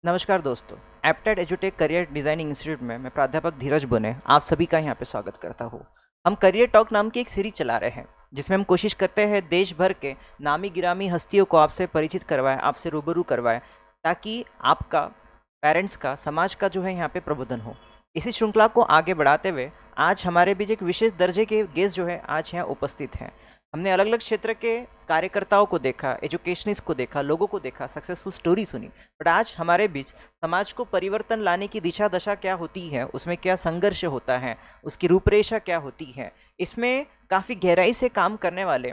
नमस्कार दोस्तों। एप्टेड एजुटेक career designing institute में मैं प्राध्यापक धीरज बने आप सभी का यहाँ पे स्वागत करता हूँ। हम करियर टॉक नाम की एक सीरीज चला रहे हैं जिसमें हम कोशिश करते हैं देश भर के नामी गिरामी हस्तियों को आपसे परिचित करवाएं, आपसे रूबरू करवाएं, ताकि आपका, पेरेंट्स का, समाज का जो है यहाँ पे प्रबोधन हो। इसी श्रृंखला को आगे बढ़ाते हुए आज हमारे बीच एक विशेष दर्जे के गेस्ट जो है आज यहाँ उपस्थित हैं। हमने अलग अलग क्षेत्र के कार्यकर्ताओं को देखा, एजुकेशनिस्ट को देखा, लोगों को देखा, सक्सेसफुल स्टोरी सुनी, बट आज हमारे बीच समाज को परिवर्तन लाने की दिशा दशा क्या होती है, उसमें क्या संघर्ष होता है, उसकी रूपरेखा क्या होती है, इसमें काफ़ी गहराई से काम करने वाले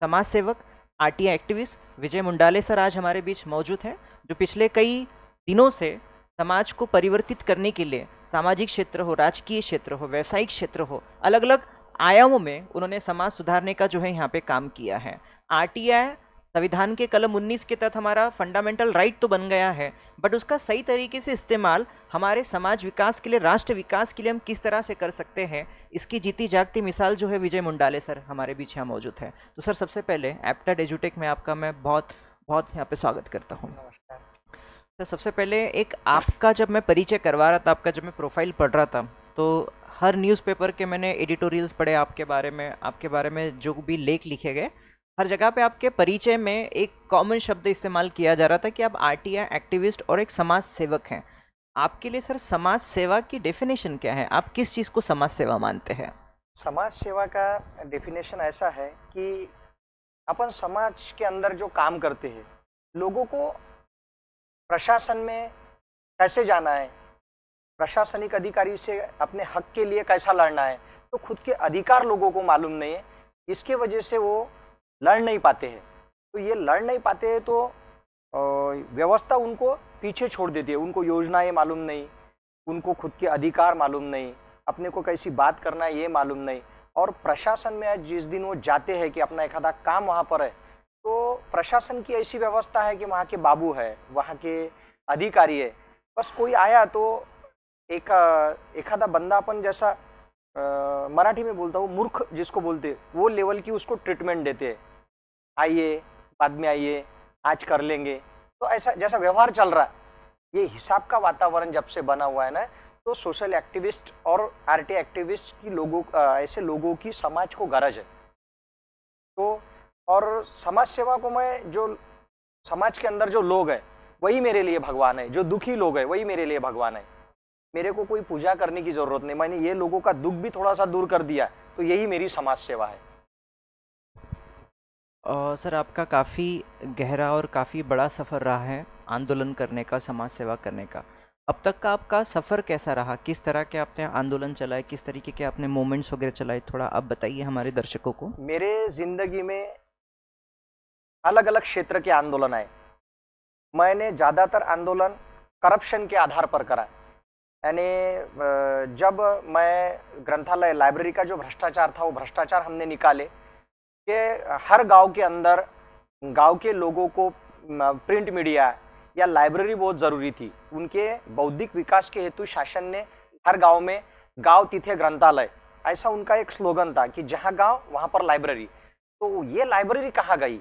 समाज सेवक, आरटीआई एक्टिविस्ट विजय मुंडाले सर आज हमारे बीच मौजूद हैं, जो पिछले कई दिनों से समाज को परिवर्तित करने के लिए सामाजिक क्षेत्र हो, राजकीय क्षेत्र हो, व्यावसायिक क्षेत्र हो, अलग अलग आयामों में उन्होंने समाज सुधारने का जो है यहाँ पे काम किया है। आरटीआई संविधान के कलम 19 के तहत हमारा फंडामेंटल राइट तो बन गया है, बट उसका सही तरीके से इस्तेमाल हमारे समाज विकास के लिए, राष्ट्र विकास के लिए हम किस तरह से कर सकते हैं, इसकी जीती जागती मिसाल जो है विजय मुंडाले सर हमारे बीच यहाँ मौजूद है। तो सर, सबसे पहले एप्टेड एजुटेक में आपका मैं बहुत बहुत यहाँ पे स्वागत करता हूँ। तो सबसे पहले एक आपका जब मैं परिचय करवा रहा था, आपका जब मैं प्रोफाइल पढ़ रहा था, तो हर न्यूज़पेपर के मैंने एडिटोरियल्स पढ़े आपके बारे में जो भी लेख लिखे गए, हर जगह पे आपके परिचय में एक कॉमन शब्द इस्तेमाल किया जा रहा था कि आप आरटीआई एक्टिविस्ट और एक समाज सेवक हैं। आपके लिए सर समाज सेवा की डेफिनेशन क्या है? आप किस चीज़ को समाज सेवा मानते हैं? समाज सेवा का डेफिनेशन ऐसा है कि अपन समाज के अंदर जो काम करते हैं, लोगों को प्रशासन में कैसे जाना है, प्रशासनिक अधिकारी से अपने हक के लिए कैसा लड़ना है, तो खुद के अधिकार लोगों को मालूम नहीं है। इसके वजह से वो लड़ नहीं पाते हैं। तो ये लड़ नहीं पाते हैं तो व्यवस्था उनको पीछे छोड़ देती है। उनको योजनाएं मालूम नहीं, उनको खुद के अधिकार मालूम नहीं, अपने को कैसी बात करना है ये मालूम नहीं। और प्रशासन में आज जिस दिन वो जाते हैं कि अपना एक आधा काम वहाँ पर है, तो प्रशासन की ऐसी व्यवस्था है कि वहाँ के बाबू है, वहाँ के अधिकारी है, बस कोई आया तो एक आधा बंदा अपन जैसा मराठी में बोलता हूँ, मूर्ख जिसको बोलते वो लेवल की उसको ट्रीटमेंट देते हैं। आइए, बाद में आइए, आज कर लेंगे। तो ऐसा जैसा व्यवहार चल रहा है, ये हिसाब का वातावरण जब से बना हुआ है ना, तो सोशल एक्टिविस्ट और आरटीआई एक्टिविस्ट की ऐसे लोगों की समाज को गरज है। तो और समाज सेवा को मैं, जो समाज के अंदर जो लोग हैं वही मेरे लिए भगवान है, जो दुखी लोग हैं वही मेरे लिए भगवान है। मेरे को कोई पूजा करने की जरूरत नहीं, मैंने ये लोगों का दुख भी थोड़ा सा दूर कर दिया, तो यही मेरी समाज सेवा है। सर, आपका काफ़ी गहरा और काफ़ी बड़ा सफ़र रहा है आंदोलन करने का, समाज सेवा करने का। अब तक का आपका सफ़र कैसा रहा? किस तरह के आपने आंदोलन चलाए, किस तरीके के आपने मूवमेंट्स वगैरह चलाए, थोड़ा आप बताइए हमारे दर्शकों को। मेरे जिंदगी में अलग अलग क्षेत्र के आंदोलन आए। मैंने ज़्यादातर आंदोलन करप्शन के आधार पर करा। यानी जब मैं ग्रंथालय, लाइब्रेरी का जो भ्रष्टाचार था, वो भ्रष्टाचार हमने निकाले कि हर गांव के अंदर गांव के लोगों को प्रिंट मीडिया या लाइब्रेरी बहुत ज़रूरी थी। उनके बौद्धिक विकास के हेतु शासन ने हर गांव में गांव तिथे ग्रंथालय, ऐसा उनका एक स्लोगन था कि जहां गांव वहां पर लाइब्रेरी। तो ये लाइब्रेरी कहाँ गई,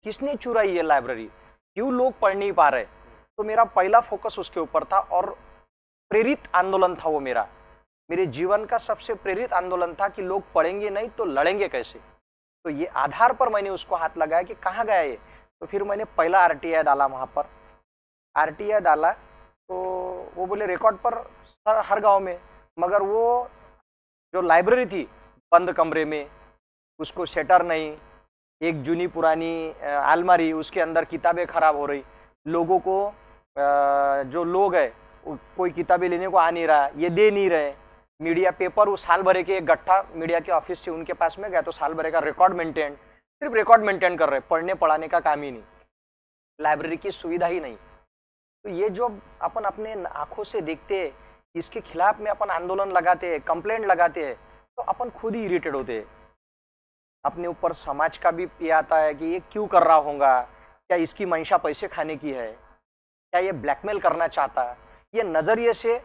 किसने चुराई ये लाइब्रेरी, क्यों लोग पढ़ नहीं पा रहे? तो मेरा पहला फोकस उसके ऊपर था और प्रेरित आंदोलन था वो मेरे जीवन का सबसे प्रेरित आंदोलन था कि लोग पढ़ेंगे नहीं तो लड़ेंगे कैसे। तो ये आधार पर मैंने उसको हाथ लगाया कि कहाँ गया ये। तो फिर मैंने पहला आरटीआई डाला, वहाँ पर आरटीआई डाला तो वो बोले रिकॉर्ड पर हर गांव में, मगर वो जो लाइब्रेरी थी बंद कमरे में, उसको शटर नहीं, एक जूनी पुरानी अलमारी, उसके अंदर किताबें खराब हो रही, लोगों को जो लोग है कोई किताबें लेने को आ नहीं रहा, ये दे नहीं रहे। मीडिया पेपर वो साल भरे के एक गट्ठा मीडिया के ऑफिस से उनके पास में गया तो साल भरे का रिकॉर्ड मेंटेन, सिर्फ रिकॉर्ड मेंटेन कर रहे, पढ़ने पढ़ाने का काम ही नहीं, लाइब्रेरी की सुविधा ही नहीं। तो ये जो अपन अपने आंखों से देखते हैं, इसके खिलाफ में अपन आंदोलन लगाते हैं, कंप्लेंट लगाते हैं, तो अपन खुद ही इरिटेट होते हैं। अपने ऊपर समाज का भी ये आता है कि ये क्यों कर रहा होगा, क्या इसकी मंशा पैसे खाने की है, क्या ये ब्लैकमेल करना चाहता है। ये नज़रिए से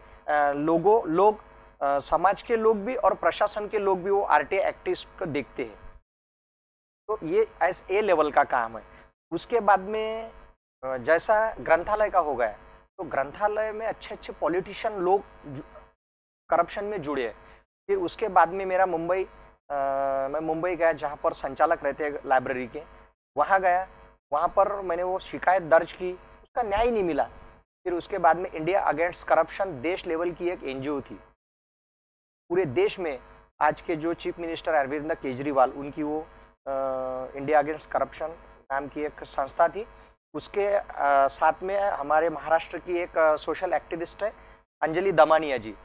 लोग समाज के लोग भी और प्रशासन के लोग भी वो आरटीआई एक्टिविस्ट को देखते हैं। तो ये ए लेवल का काम है। उसके बाद में जैसा ग्रंथालय का हो गया, तो ग्रंथालय में अच्छे अच्छे पॉलिटिशियन लोग करप्शन में जुड़े हैं। फिर उसके बाद में मेरा मैं मुंबई गया, जहाँ पर संचालक रहते हैं लाइब्रेरी के, वहाँ गया। वहाँ पर मैंने वो शिकायत दर्ज की, उसका न्याय नहीं मिला। फिर उसके बाद में इंडिया अगेंस्ट करप्शन देश लेवल की एक एनजीओ थी, पूरे देश में आज के जो चीफ मिनिस्टर अरविंद केजरीवाल, उनकी वो इंडिया अगेंस्ट करप्शन नाम की एक संस्था थी। उसके साथ में हमारे महाराष्ट्र की एक सोशल एक्टिविस्ट है अंजलि दमानिया जी,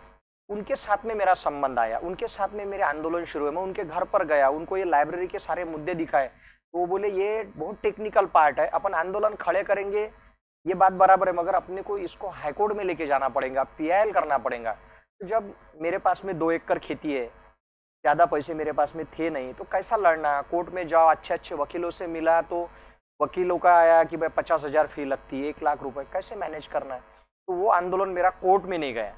उनके साथ में मेरा संबंध आया, उनके साथ में मेरे आंदोलन शुरू हुए। मैं उनके घर पर गया, उनको ये लाइब्रेरी के सारे मुद्दे दिखाए, तो वो बोले ये बहुत टेक्निकल पार्ट है, अपन आंदोलन खड़े करेंगे, ये बात बराबर है, मगर अपने को इसको हाईकोर्ट में लेके जाना पड़ेगा, पीआईएल करना पड़ेगा। तो जब मेरे पास में 2 एकड़ खेती है, ज़्यादा पैसे मेरे पास में थे नहीं, तो कैसा लड़ना, कोर्ट में जाओ, अच्छे अच्छे वकीलों से मिला, तो वकीलों का आया कि भाई 50,000 फी लगती है, 1 लाख रुपए, कैसे मैनेज करना है। तो वो आंदोलन मेरा कोर्ट में नहीं गया।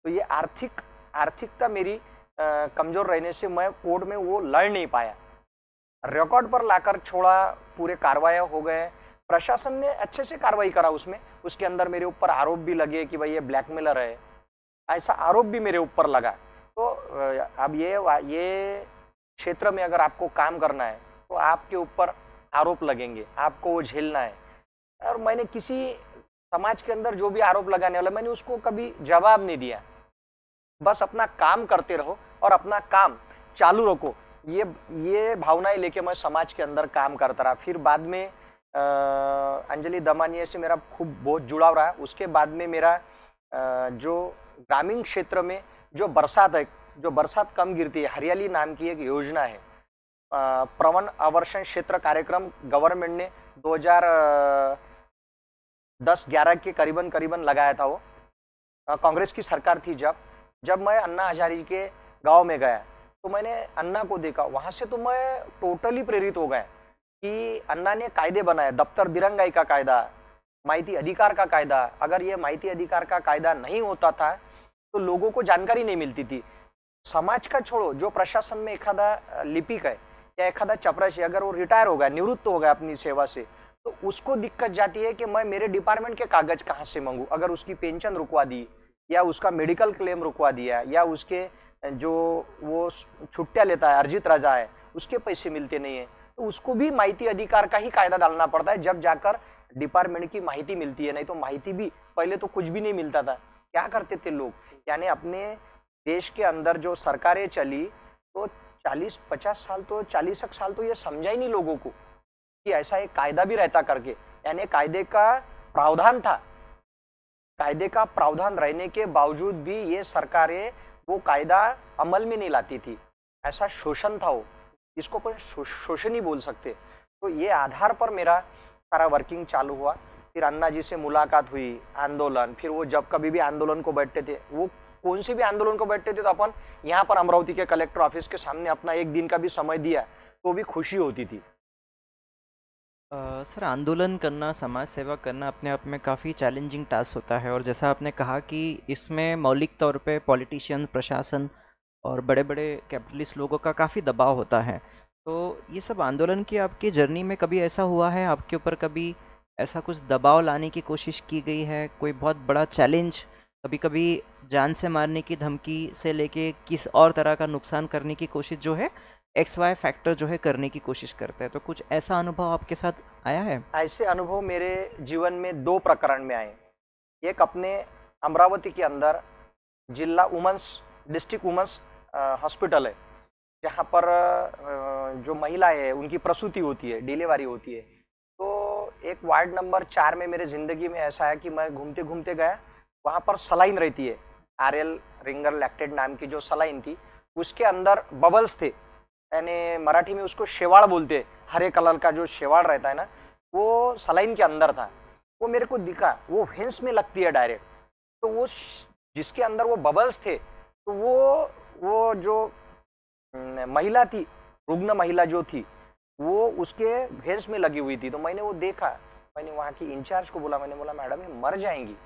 तो ये आर्थिकता मेरी कमज़ोर रहने से मैं कोर्ट में वो लड़ नहीं पाया। रिकॉर्ड पर लाकर छोड़ा, पूरे कार्रवाई हो गए, प्रशासन ने अच्छे से कार्रवाई करा उसमें। उसके अंदर मेरे ऊपर आरोप भी लगे कि भाई ये ब्लैकमेलर है, ऐसा आरोप भी मेरे ऊपर लगा। तो अब ये क्षेत्र में अगर आपको काम करना है तो आपके ऊपर आरोप लगेंगे, आपको वो झेलना है। और मैंने किसी समाज के अंदर जो भी आरोप लगाने वाला, मैंने उसको कभी जवाब नहीं दिया, बस अपना काम करते रहो और अपना काम चालू रखो, ये भावनाएं लेके मैं समाज के अंदर काम करता रहा। फिर बाद में अंजलि दमानिया से मेरा बहुत जुड़ाव रहा। उसके बाद में मेरा जो ग्रामीण क्षेत्र में जो बरसात कम गिरती है, हरियाली नाम की एक योजना है, प्रवन आवर्षण क्षेत्र कार्यक्रम गवर्नमेंट ने 2010-11 के करीबन लगाया था। वो कांग्रेस की सरकार थी। जब मैं अन्ना हजारे के गांव में गया तो मैंने अन्ना को देखा, वहां से तो मैं टोटली प्रेरित हो गया कि अन्ना ने कायदे बनाए, दफ्तर दिरंगाई का कायदा, माहिती अधिकार का कायदा। अगर ये माहिती अधिकार का कायदा नहीं होता था तो लोगों को जानकारी नहीं मिलती थी। समाज का छोड़ो, जो प्रशासन में एखादा लिपिक है या एखादा चपरासी, अगर वो रिटायर हो गया, निवृत्त हो गया अपनी सेवा से, तो उसको दिक्कत जाती है कि मैं मेरे डिपार्टमेंट के कागज कहाँ से मांगू। अगर उसकी पेंशन रुकवा दी या उसका मेडिकल क्लेम रुकवा दिया या उसके जो वो छुट्टियाँ लेता है, अर्जित रजा है, उसके पैसे मिलते नहीं है, तो उसको भी माहिती अधिकार का ही कायदा डालना पड़ता है, जब जाकर डिपार्टमेंट की माहिती मिलती है। नहीं तो माहिती भी पहले तो कुछ भी नहीं मिलता था। क्या करते थे लोग, यानी अपने देश के अंदर जो सरकारें चली तो 40-50 साल तो 40 साल तो ये समझा ही नहीं लोगों को कि ऐसा एक कायदा भी रहता करके। यानी कायदे का प्रावधान था, कायदे का प्रावधान रहने के बावजूद भी ये सरकारें वो कायदा अमल में नहीं लाती थी। ऐसा शोषण था वो, इसको कोई शोषण ही बोल सकते। तो ये आधार पर मेरा सारा वर्किंग चालू हुआ। फिर अन्ना जी से मुलाकात हुई, आंदोलन, फिर वो जब कभी भी आंदोलन को बैठते थे, वो कौन से भी आंदोलन को बैठते थे, तो अपन यहाँ पर अमरावती के कलेक्टर ऑफिस के सामने अपना 1 दिन का भी समय दिया तो भी खुशी होती थी। सर, आंदोलन करना, समाज सेवा करना अपने आप में काफ़ी चैलेंजिंग टास्क होता है, और जैसा आपने कहा कि इसमें मौलिक तौर पे पॉलिटिशियन, प्रशासन और बड़े बड़े कैपिटलिस्ट लोगों का काफ़ी दबाव होता है। तो ये सब आंदोलन की आपकी जर्नी में कभी ऐसा हुआ है, आपके ऊपर कभी ऐसा कुछ दबाव लाने की कोशिश की गई है, कोई बहुत बड़ा चैलेंज, कभी कभी जान से मारने की धमकी से लेके किस और तरह का नुकसान करने की कोशिश जो है, XY फैक्टर जो है करने की कोशिश करते हैं, तो कुछ ऐसा अनुभव आपके साथ आया है? ऐसे अनुभव मेरे जीवन में 2 प्रकरण में आए। एक अपने अमरावती के अंदर जिला डिस्ट्रिक्ट वुमेंस हॉस्पिटल है, जहाँ पर जो महिलाएं हैं उनकी प्रसूति होती है, डिलीवरी होती है। तो एक वार्ड नंबर 4 में मेरे ज़िंदगी में ऐसा है कि मैं घूमते घूमते गया, वहाँ पर सलाइन रहती है, RL रिंगर लैक्टेड नाम की जो सलाइन थी, उसके अंदर बबल्स थे, यानी मराठी में उसको शेवाड़ बोलते हैं, हरे कलर का जो शेवाड़ रहता है ना, वो सलाइन के अंदर था। वो मेरे को दिखा, वो वेंस में लगती है डायरेक्ट। तो वो जिसके अंदर वो बबल्स थे, तो वो जो महिला थी, रुग्ण महिला जो थी, वो उसके वेंस में लगी हुई थी। तो मैंने वो देखा, मैंने वहाँ की इंचार्ज को बोला, मैंने बोला मैडम ये मर जाएंगी,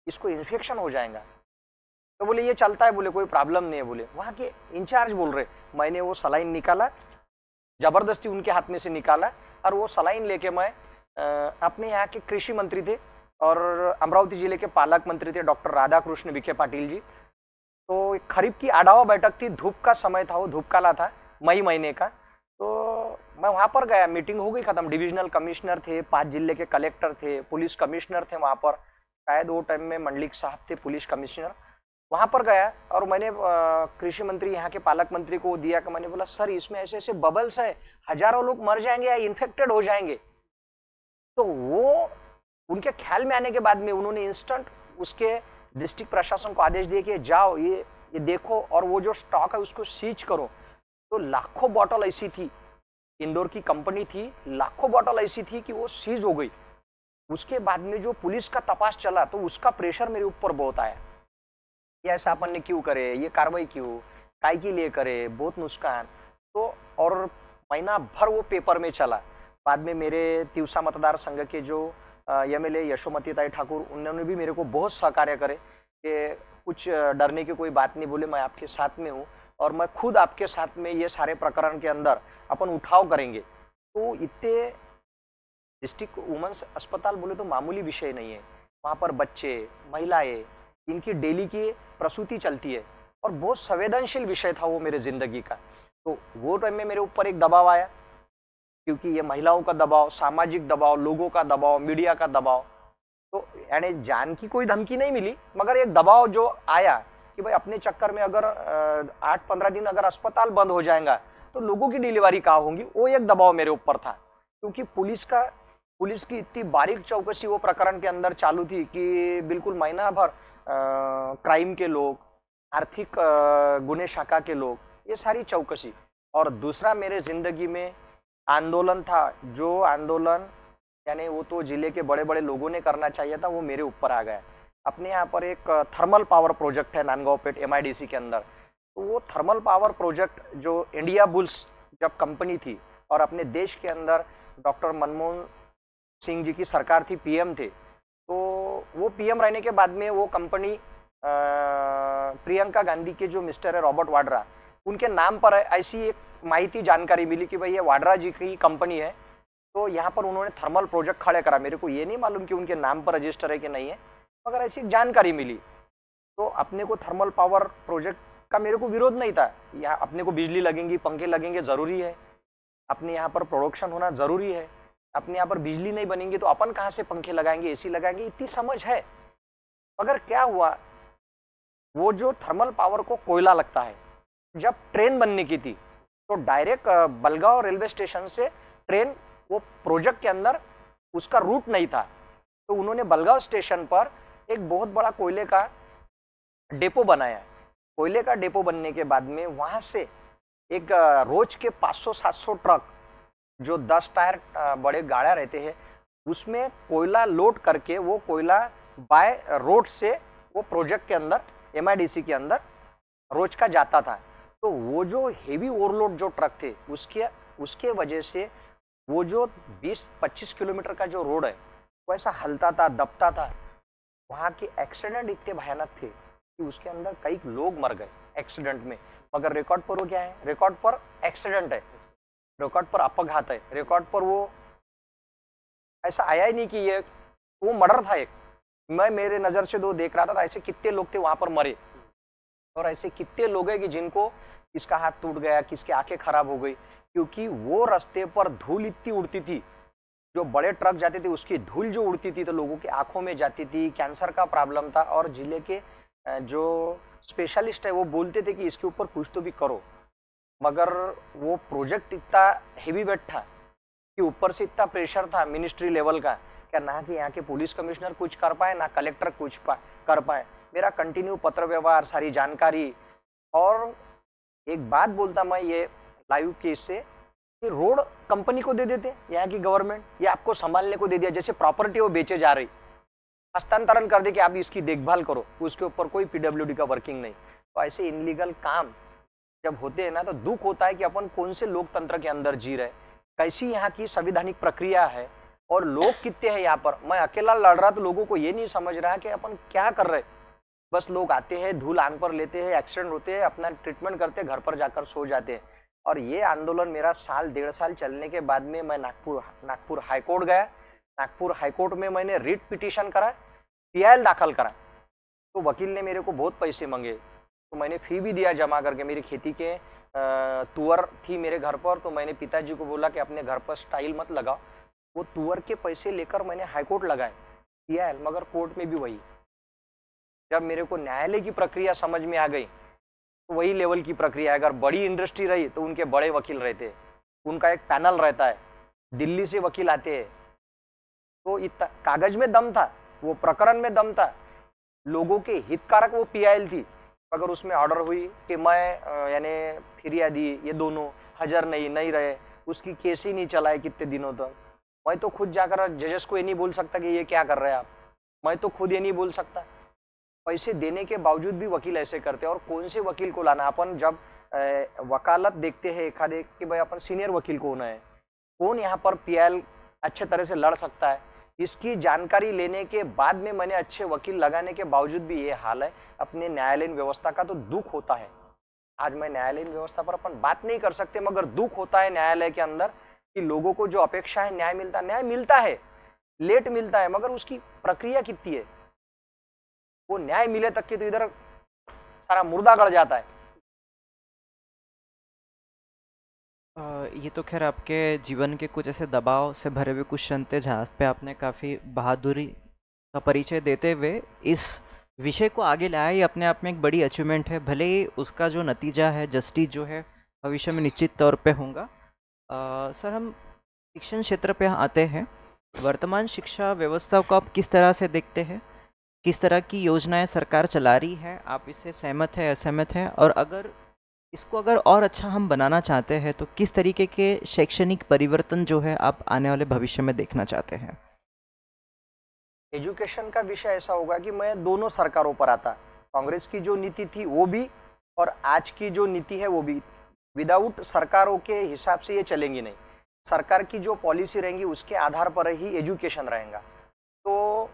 इसको इन्फेक्शन हो जाएगा। तो बोले ये चलता है, बोले कोई प्रॉब्लम नहीं है। बोले वहाँ के इंचार्ज बोल रहे। मैंने वो सलाइन निकाला, जबरदस्ती उनके हाथ में से निकाला, और वो सलाइन लेके मैं अपने यहाँ के कृषि मंत्री थे और अमरावती जिले के पालक मंत्री थे डॉक्टर राधाकृष्ण विखे पाटिल जी। तो खरीफ की आढावा बैठक थी, धूप का समय था, वो धूप काला था, मई महीने का। तो मैं वहाँ पर गया, मीटिंग हो गई खत्म, डिविजनल कमिश्नर थे, 5 जिले के कलेक्टर थे, पुलिस कमिश्नर थे वहाँ पर, शायद वो टाइम में मंडलिक साहब थे पुलिस कमिश्नर। वहाँ पर गया और मैंने कृषि मंत्री यहाँ के पालक मंत्री को दिया कि मैंने बोला सर इसमें ऐसे ऐसे बबल्स है, हजारों लोग मर जाएंगे या इन्फेक्टेड हो जाएंगे। तो वो उनके ख्याल में आने के बाद में उन्होंने इंस्टेंट उसके डिस्ट्रिक्ट प्रशासन को आदेश दिए कि जाओ ये देखो और वो जो स्टॉक है उसको सीज करो। तो लाखों बॉटल ऐसी थी, इंदौर की कंपनी थी, लाखों बॉटल ऐसी थी कि वो सीज हो गई। उसके बाद में जो पुलिस का तपास चला तो उसका प्रेशर मेरे ऊपर बहुत आया, ये ऐसा अपन ने क्यों करे, ये कार्रवाई क्यों, काय के लिए करे, बहुत नुकसान। तो और महीना भर वो पेपर में चला। बाद में मेरे तिवसा मतदार संघ के जो एमएलए यशोमती ताई ठाकुर, उन्होंने भी मेरे को बहुत सहकार्य करे कि कुछ डरने की कोई बात नहीं, बोले मैं आपके साथ में हूँ और मैं खुद आपके साथ में ये सारे प्रकरण के अंदर अपन उठाव करेंगे। तो इतने डिस्ट्रिक्ट वुमेन्स अस्पताल बोले तो मामूली विषय नहीं है, वहाँ पर बच्चे, महिलाएं, इनकी डेली की प्रसूति चलती है और बहुत संवेदनशील विषय था वो मेरे जिंदगी का। तो वो टाइम में मेरे ऊपर एक दबाव आया, क्योंकि ये महिलाओं का दबाव, सामाजिक दबाव, लोगों का दबाव, मीडिया का दबाव। तो यानी जान की कोई धमकी नहीं मिली, मगर एक दबाव जो आया कि भाई अपने चक्कर में अगर 8-15 दिन अगर अस्पताल बंद हो जाएगा तो लोगों की डिलीवरी कहाँ होंगी, वो एक दबाव मेरे ऊपर था। क्योंकि पुलिस की इतनी बारीक चौकसी वो प्रकरण के अंदर चालू थी कि बिल्कुल महीना भर क्राइम के लोग, आर्थिक गुने शाखा के लोग, ये सारी चौकसी। और दूसरा मेरे जिंदगी में आंदोलन था, जो आंदोलन यानी वो तो जिले के बड़े बड़े लोगों ने करना चाहिए था, वो मेरे ऊपर आ गया। अपने यहाँ पर एक थर्मल पावर प्रोजेक्ट है नांदगांवपेट MIDC के अंदर। तो वो थर्मल पावर प्रोजेक्ट जो इंडिया बुल्स जब कंपनी थी और अपने देश के अंदर डॉक्टर मनमोहन सिंह जी की सरकार थी, PM थे, तो वो PM रहने के बाद में वो कंपनी प्रियंका गांधी के जो मिस्टर है रॉबर्ट वाड्रा, उनके नाम पर है, ऐसी एक माहिती जानकारी मिली कि भाई ये वाड्रा जी की कंपनी है। तो यहाँ पर उन्होंने थर्मल प्रोजेक्ट खड़े करा। मेरे को ये नहीं मालूम कि उनके नाम पर रजिस्टर है कि नहीं है, मगर ऐसी जानकारी मिली। तो अपने को थर्मल पावर प्रोजेक्ट का मेरे को विरोध नहीं था, यहाँ अपने को बिजली लगेंगी, पंखे लगेंगे, ज़रूरी है, अपने यहाँ पर प्रोडक्शन होना ज़रूरी है। अपने यहाँ पर बिजली नहीं बनेंगी तो अपन कहाँ से पंखे लगाएंगे, AC लगाएंगे, इतनी समझ है। मगर क्या हुआ, वो जो थर्मल पावर को कोयला लगता है, जब ट्रेन बनने की थी तो डायरेक्ट बलगांव रेलवे स्टेशन से ट्रेन, वो प्रोजेक्ट के अंदर उसका रूट नहीं था, तो उन्होंने बलगांव स्टेशन पर एक बहुत बड़ा कोयले का डेपो बनाया। कोयले का डेपो बनने के बाद में वहाँ से एक रोज के 500-700 ट्रक, जो 10 टायर बड़े गाड़ियाँ रहते हैं, उसमें कोयला लोड करके वो कोयला बाय रोड से वो प्रोजेक्ट के अंदर MIDC के अंदर रोज का जाता था। तो वो जो हेवी ओवरलोड जो ट्रक थे, उसके वजह से वो जो 20-25 किलोमीटर का जो रोड है वो ऐसा हलता था, दबता था। वहाँ के एक्सीडेंट इतने भयानक थे कि उसके अंदर कई लोग मर गए एक्सीडेंट में। मगर रिकॉर्ड पर वो क्या है, रिकॉर्ड पर एक्सीडेंट है, रिकॉर्ड पर अपघात है, रिकॉर्ड पर वो ऐसा आया ही नहीं कि ये वो मर्डर था एक। मैं मेरे नज़र से दो देख रहा था, ऐसे कितने लोग थे वहाँ पर मरे, और ऐसे कितने लोग हैं कि जिनको किसका हाथ टूट गया, किसकी आंखें खराब हो गई, क्योंकि वो रास्ते पर धूल इतनी उड़ती थी। जो बड़े ट्रक जाते थे उसकी धूल जो उड़ती थी तो लोगों की आंखों में जाती थी, कैंसर का प्रॉब्लम था। और जिले के जो स्पेशलिस्ट है वो बोलते थे कि इसके ऊपर कुछ तो भी करो, मगर वो प्रोजेक्ट इतना हेवी वेट था कि ऊपर से इतना प्रेशर था मिनिस्ट्री लेवल का, क्या ना कि यहाँ के पुलिस कमिश्नर कुछ कर पाए, ना कलेक्टर कुछ कर पाए। मेरा कंटिन्यू पत्र व्यवहार, सारी जानकारी। और एक बात बोलता मैं ये लाइव केस से कि रोड कंपनी को दे देते यहाँ की गवर्नमेंट, या आपको संभालने को दे दिया, जैसे प्रॉपर्टी वो बेचे जा रही, हस्तांतरण कर दे कि आप इसकी देखभाल करो, उसके ऊपर कोई PWD का वर्किंग नहीं। तो ऐसे इनलीगल काम जब होते हैं ना तो दुख होता है कि अपन कौन से लोकतंत्र के अंदर जी रहे, कैसी यहाँ की संवैधानिक प्रक्रिया है और लोग कितने हैं यहाँ पर। मैं अकेला लड़ रहा तो लोगों को ये नहीं समझ रहा कि अपन क्या कर रहे। बस लोग आते हैं, धूल आंख पर लेते हैं, एक्सीडेंट होते हैं, अपना ट्रीटमेंट करते हैं, घर पर जाकर सो जाते हैं। और ये आंदोलन मेरा 1.5 साल चलने के बाद में मैं नागपुर हाईकोर्ट गया नागपुर हाईकोर्ट में मैंने रिट पिटीशन करा, पीआईएल दाखिल करा, तो वकील ने मेरे को बहुत पैसे मांगे, तो मैंने फी भी दिया जमा करके। मेरी खेती के तुअर थी मेरे घर पर, तो मैंने पिताजी को बोला कि अपने घर पर स्टाइल मत लगाओ, वो तुअर के पैसे लेकर मैंने हाईकोर्ट लगाए, पीआईएल, मगर कोर्ट में भी वही। जब मेरे को न्यायालय की प्रक्रिया समझ में आ गई तो वही लेवल की प्रक्रिया है। अगर बड़ी इंडस्ट्री रही तो उनके बड़े वकील रहते, उनका एक पैनल रहता है, दिल्ली से वकील आते हैं, तो इतना कागज में दम था, वो प्रकरण में दम था, लोगों के हितकारक वो पीआईएल थी। अगर उसमें ऑर्डर हुई कि मैं यानी फिरियादी ये दोनों हाजिर नहीं रहे, उसकी केस ही नहीं चला है कितने दिनों तक, मैं तो खुद जाकर जजेस को ये नहीं बोल सकता कि ये क्या कर रहे हैं आप, मैं तो खुद ये नहीं बोल सकता। पैसे देने के बावजूद भी वकील ऐसे करते हैं। और कौन से वकील को लाना, अपन जब वकालत देखते हैं एखादे कि भाई अपन सीनियर वकील कौन है, कौन यहाँ पर पीआईएल अच्छे तरह से लड़ सकता है, इसकी जानकारी लेने के बाद में मैंने अच्छे वकील लगाने के बावजूद भी ये हाल है। अपने न्यायालयीन व्यवस्था का तो दुख होता है। आज मैं न्यायालयीन व्यवस्था पर अपन बात नहीं कर सकते, मगर दुख होता है न्यायालय के अंदर कि लोगों को जो अपेक्षा है न्याय मिलता है, लेट मिलता है, मगर उसकी प्रक्रिया कितनी है, वो न्याय मिले तक के तो इधर सारा मुर्दा गड़ जाता है। ये तो खैर आपके जीवन के कुछ ऐसे दबाव से भरे हुए कुछ क्षण थे जहाँ पे आपने काफ़ी बहादुरी का परिचय देते हुए इस विषय को आगे लाया। ये अपने आप में एक बड़ी अचीवमेंट है, भले ही उसका जो नतीजा है, जस्टिस जो है भविष्य में निश्चित तौर पे होगा। सर, हम शिक्षण क्षेत्र पे आते हैं। वर्तमान शिक्षा व्यवस्था को आप किस तरह से देखते हैं? किस तरह की योजनाएं सरकार चला रही है? आप इससे सहमत है, असहमत है? और अगर इसको और अच्छा हम बनाना चाहते हैं तो किस तरीके के शैक्षणिक परिवर्तन जो है आप आने वाले भविष्य में देखना चाहते हैं? एजुकेशन का विषय ऐसा होगा कि मैं दोनों सरकारों पर आता, कांग्रेस की जो नीति थी वो भी और आज की जो नीति है वो भी, विदाउट सरकारों के हिसाब से ये चलेंगी नहीं। सरकार की जो पॉलिसी रहेंगी उसके आधार पर ही एजुकेशन रहेगा। तो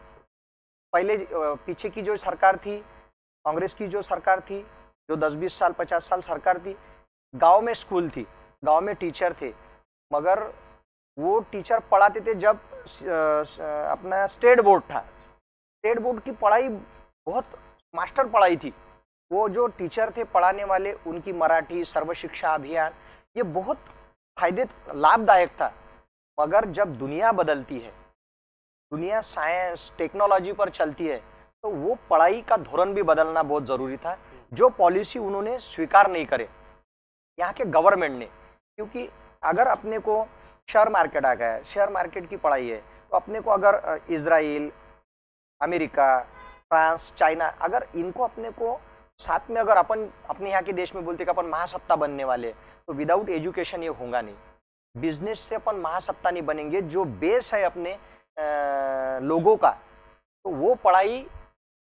पहले पीछे की जो सरकार थी, कांग्रेस की जो सरकार थी, जो 10-20 साल 50 साल सरकार थी, गांव में स्कूल थी, गांव में टीचर थे, मगर वो टीचर पढ़ाते थे जब अपना स्टेट बोर्ड था। स्टेट बोर्ड की पढ़ाई बहुत मास्टर पढ़ाई थी। वो जो टीचर थे पढ़ाने वाले, उनकी मराठी सर्व शिक्षा अभियान ये बहुत लाभदायक था। मगर जब दुनिया बदलती है, दुनिया साइंस टेक्नोलॉजी पर चलती है, तो वो पढ़ाई का धोरण भी बदलना बहुत ज़रूरी था, जो पॉलिसी उन्होंने स्वीकार नहीं करे यहाँ के गवर्नमेंट ने। क्योंकि अगर अपने को शेयर मार्केट आ गया है, शेयर मार्केट की पढ़ाई है, तो अपने को अगर इजराइल, अमेरिका, फ्रांस, चाइना, अगर इनको अपने को साथ में अगर अपन अपने यहाँ के देश में बोलते कि अपन महासत्ता बनने वाले, तो विदाउट एजुकेशन ये होगा नहीं। बिजनेस से अपन महासत्ता नहीं बनेंगे। जो बेस है अपने लोगों का, तो वो पढ़ाई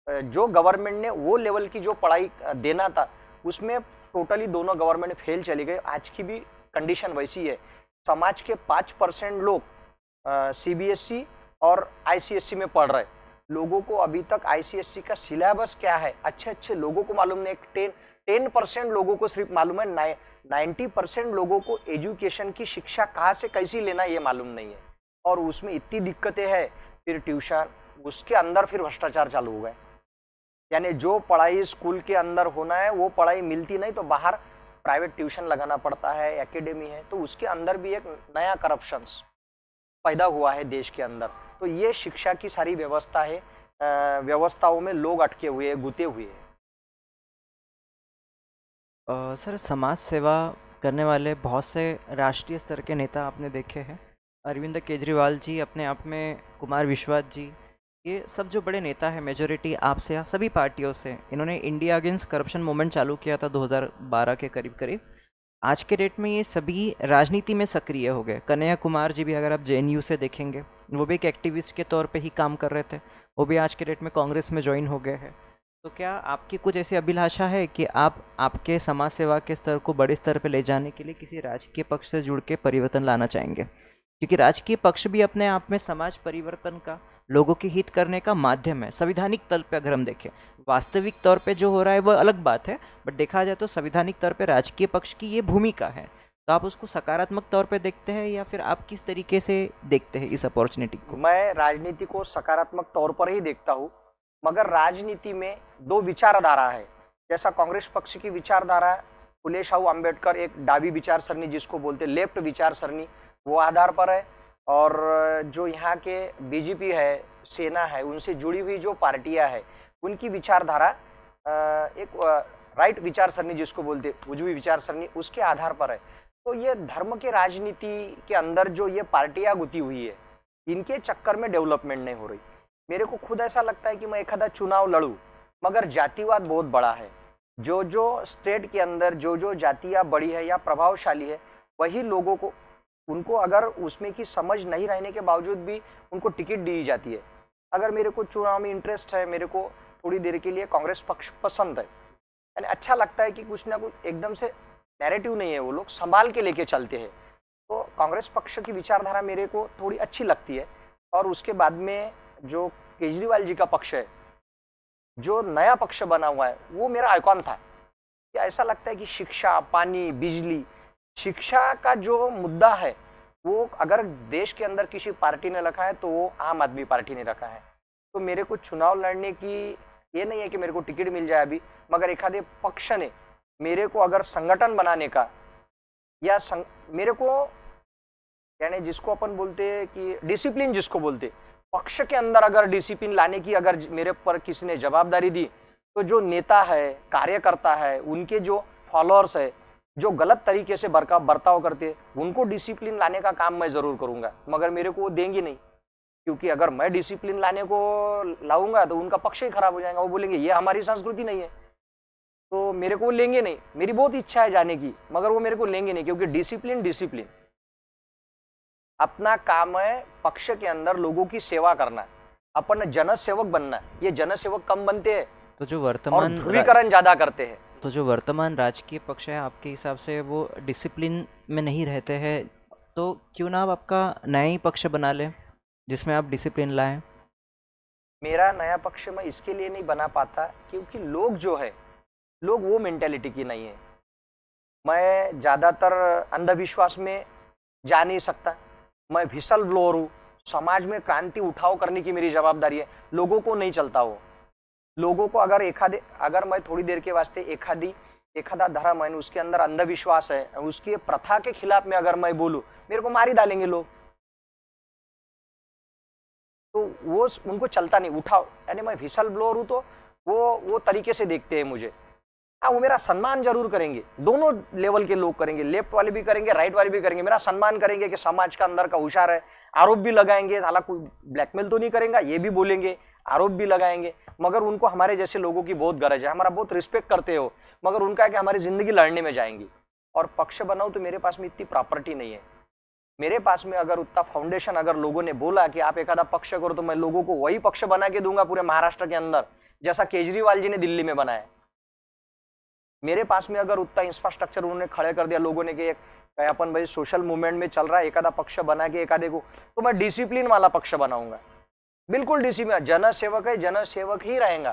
जो गवर्नमेंट ने वो लेवल की जो पढ़ाई देना था, उसमें टोटली दोनों गवर्नमेंट फेल चली गई। आज की भी कंडीशन वैसी है। समाज के 5% लोग सीबीएसई और आईसीएसई में पढ़ रहे। लोगों को अभी तक आईसीएसई का सिलेबस क्या है अच्छे अच्छे लोगों को मालूम नहीं। 10% लोगों को सिर्फ मालूम है। 90% लोगों को एजुकेशन की शिक्षा कहाँ से कैसी लेना ये मालूम नहीं है। और उसमें इतनी दिक्कतें हैं, फिर ट्यूशन, उसके अंदर फिर भ्रष्टाचार चालू हो गए। यानी जो पढ़ाई स्कूल के अंदर होना है वो पढ़ाई मिलती नहीं, तो बाहर प्राइवेट ट्यूशन लगाना पड़ता है, एकेडमी है, तो उसके अंदर भी एक नया करप्शंस पैदा हुआ है देश के अंदर। तो ये शिक्षा की सारी व्यवस्था है, व्यवस्थाओं में लोग अटके हुए हैं, गुते हुए हैं। सर, समाज सेवा करने वाले बहुत से राष्ट्रीय स्तर के नेता आपने देखे हैं। अरविंद केजरीवाल जी अपने आप में, कुमार विश्वास जी, ये सब जो बड़े नेता हैं, मेजोरिटी आपसे या सभी पार्टियों से, इन्होंने इंडिया अगेंस्ट करप्शन मूवमेंट चालू किया था 2012 के करीब करीब। आज के डेट में ये सभी राजनीति में सक्रिय हो गए। कन्हैया कुमार जी भी अगर आप जेएनयू से देखेंगे, वो भी एक एक्टिविस्ट के तौर पे ही काम कर रहे थे, वो भी आज के डेट में कांग्रेस में ज्वाइन हो गए हैं। तो क्या आपकी कुछ ऐसी अभिलाषा है कि आप आपके समाज सेवा के स्तर को बड़े स्तर पर ले जाने के लिए किसी राजकीय पक्ष से जुड़ के परिवर्तन लाना चाहेंगे? क्योंकि राजकीय पक्ष भी अपने आप में समाज परिवर्तन का, लोगों के हित करने का माध्यम है। संवैधानिक तल पे अगर हम देखें, वास्तविक तौर पे जो हो रहा है वो अलग बात है, बट देखा जाए तो संवैधानिक तौर पे राजकीय पक्ष की ये भूमिका है। तो आप उसको सकारात्मक तौर पे देखते हैं या फिर आप किस तरीके से देखते हैं इस अपॉर्चुनिटी को? मैं राजनीति को सकारात्मक तौर पर ही देखता हूँ, मगर राजनीति में दो विचारधारा है। जैसा कांग्रेस पक्ष की विचारधारा, फुले शाहू अम्बेडकर एक डाबी विचार सरणी जिसको बोलते लेफ्ट विचार सरणी, वो आधार पर है। और जो यहाँ के बीजेपी है, सेना है, उनसे जुड़ी हुई जो पार्टियां है, उनकी विचारधारा एक राइट विचार सरणी जिसको बोलते उजवी विचार सरणी, उसके आधार पर है। तो ये धर्म के राजनीति के अंदर जो ये पार्टियां गुती हुई है, इनके चक्कर में डेवलपमेंट नहीं हो रही। मेरे को खुद ऐसा लगता है कि मैं एखादा चुनाव लड़ूं, मगर जातिवाद बहुत बड़ा है। जो जो स्टेट के अंदर जो जो जातियाँ बड़ी है या प्रभावशाली है, वही लोगों को, उनको अगर उसमें की समझ नहीं रहने के बावजूद भी उनको टिकट दी जाती है। अगर मेरे को चुनाव में इंटरेस्ट है, मेरे को थोड़ी देर के लिए कांग्रेस पक्ष पसंद है, यानी अच्छा लगता है कि कुछ ना कुछ एकदम से नैरेटिव नहीं है, वो लोग संभाल के लेके चलते हैं, तो कांग्रेस पक्ष की विचारधारा मेरे को थोड़ी अच्छी लगती है। और उसके बाद में जो केजरीवाल जी का पक्ष है, जो नया पक्ष बना हुआ है, वो मेरा आइकॉन था कि ऐसा लगता है कि शिक्षा, पानी, बिजली, शिक्षा का जो मुद्दा है वो अगर देश के अंदर किसी पार्टी ने रखा है तो वो आम आदमी पार्टी ने रखा है। तो मेरे को चुनाव लड़ने की ये नहीं है कि मेरे को टिकट मिल जाए अभी, मगर एक आधे पक्ष ने मेरे को अगर संगठन बनाने का या मेरे को, यानी जिसको अपन बोलते हैं कि डिसिप्लिन जिसको बोलते, पक्ष के अंदर अगर डिसिप्लिन लाने की अगर मेरे पर किसी ने जवाबदारी दी, तो जो नेता है, कार्यकर्ता है, उनके जो फॉलोअर्स है, जो गलत तरीके से बर्ताव करते, उनको डिसिप्लिन लाने का काम मैं ज़रूर करूँगा। मगर मेरे को वो देंगे नहीं, क्योंकि अगर मैं डिसिप्लिन लाने को लाऊंगा तो उनका पक्ष ही खराब हो जाएगा। वो बोलेंगे ये हमारी संस्कृति नहीं है, तो मेरे को लेंगे नहीं। मेरी बहुत इच्छा है जाने की, मगर वो मेरे को लेंगे नहीं, क्योंकि डिसिप्लिन अपना काम है, पक्ष के अंदर लोगों की सेवा करना, अपन जनसेवक बनना। ये जनसेवक कम बनते हैं तो जो वर्तमान ध्रुवीकरण ज्यादा करते हैं। तो जो वर्तमान राजकीय पक्ष है आपके हिसाब से वो डिसिप्लिन में नहीं रहते हैं, तो क्यों ना आप आपका नया ही पक्ष बना लें जिसमें आप डिसिप्लिन लाएं? मेरा नया पक्ष मैं इसके लिए नहीं बना पाता क्योंकि लोग जो है, लोग वो मेंटेलिटी की नहीं है। मैं ज़्यादातर अंधविश्वास में जा नहीं सकता। मैं विसल ब्लोअर हूँ, समाज में क्रांति उठाव करने की मेरी जवाबदारी है। लोगों को नहीं चलता वो। लोगों को अगर मैं थोड़ी देर के वास्ते एखादा धर्म है, उसके अंदर अंधविश्वास है, उसकी प्रथा के खिलाफ में अगर मैं बोलूँ, मेरे को मार ही डालेंगे लोग। तो वो उनको चलता नहीं, उठाओ, यानी मैं विसल ब्लोअर हूँ तो वो तरीके से देखते हैं मुझे। हाँ, वो मेरा सम्मान जरूर करेंगे, दोनों लेवल के लोग करेंगे, लेफ्ट वाले भी करेंगे, राइट वाले भी करेंगे। मेरा सम्मान करेंगे कि समाज का अंदर का होशियार है, आरोप भी लगाएंगे, हालांकि ब्लैकमेल तो नहीं करेंगे, ये भी बोलेंगे, आरोप भी लगाएंगे। मगर उनको हमारे जैसे लोगों की बहुत गरज है, हमारा बहुत रिस्पेक्ट करते हो, मगर उनका है कि हमारी जिंदगी लड़ने में जाएंगी। और पक्ष बनाओ तो मेरे पास में इतनी प्रॉपर्टी नहीं है। मेरे पास में अगर उतना फाउंडेशन, अगर लोगों ने बोला कि आप एखादा पक्ष करो, तो मैं लोगों को वही पक्ष बना के दूंगा पूरे महाराष्ट्र के अंदर, जैसा केजरीवाल जी ने दिल्ली में बनाया। मेरे पास में अगर उतना इंफ्रास्ट्रक्चर उन्होंने खड़े कर दिया लोगों ने कि अपन भाई सोशल मूवमेंट में चल रहा है, एखादा पक्ष बना के एखादे को, तो मैं डिसिप्लिन वाला पक्ष बनाऊंगा, बिल्कुल डिसिप्लिन। जनसेवक है, जनसेवक ही रहेगा।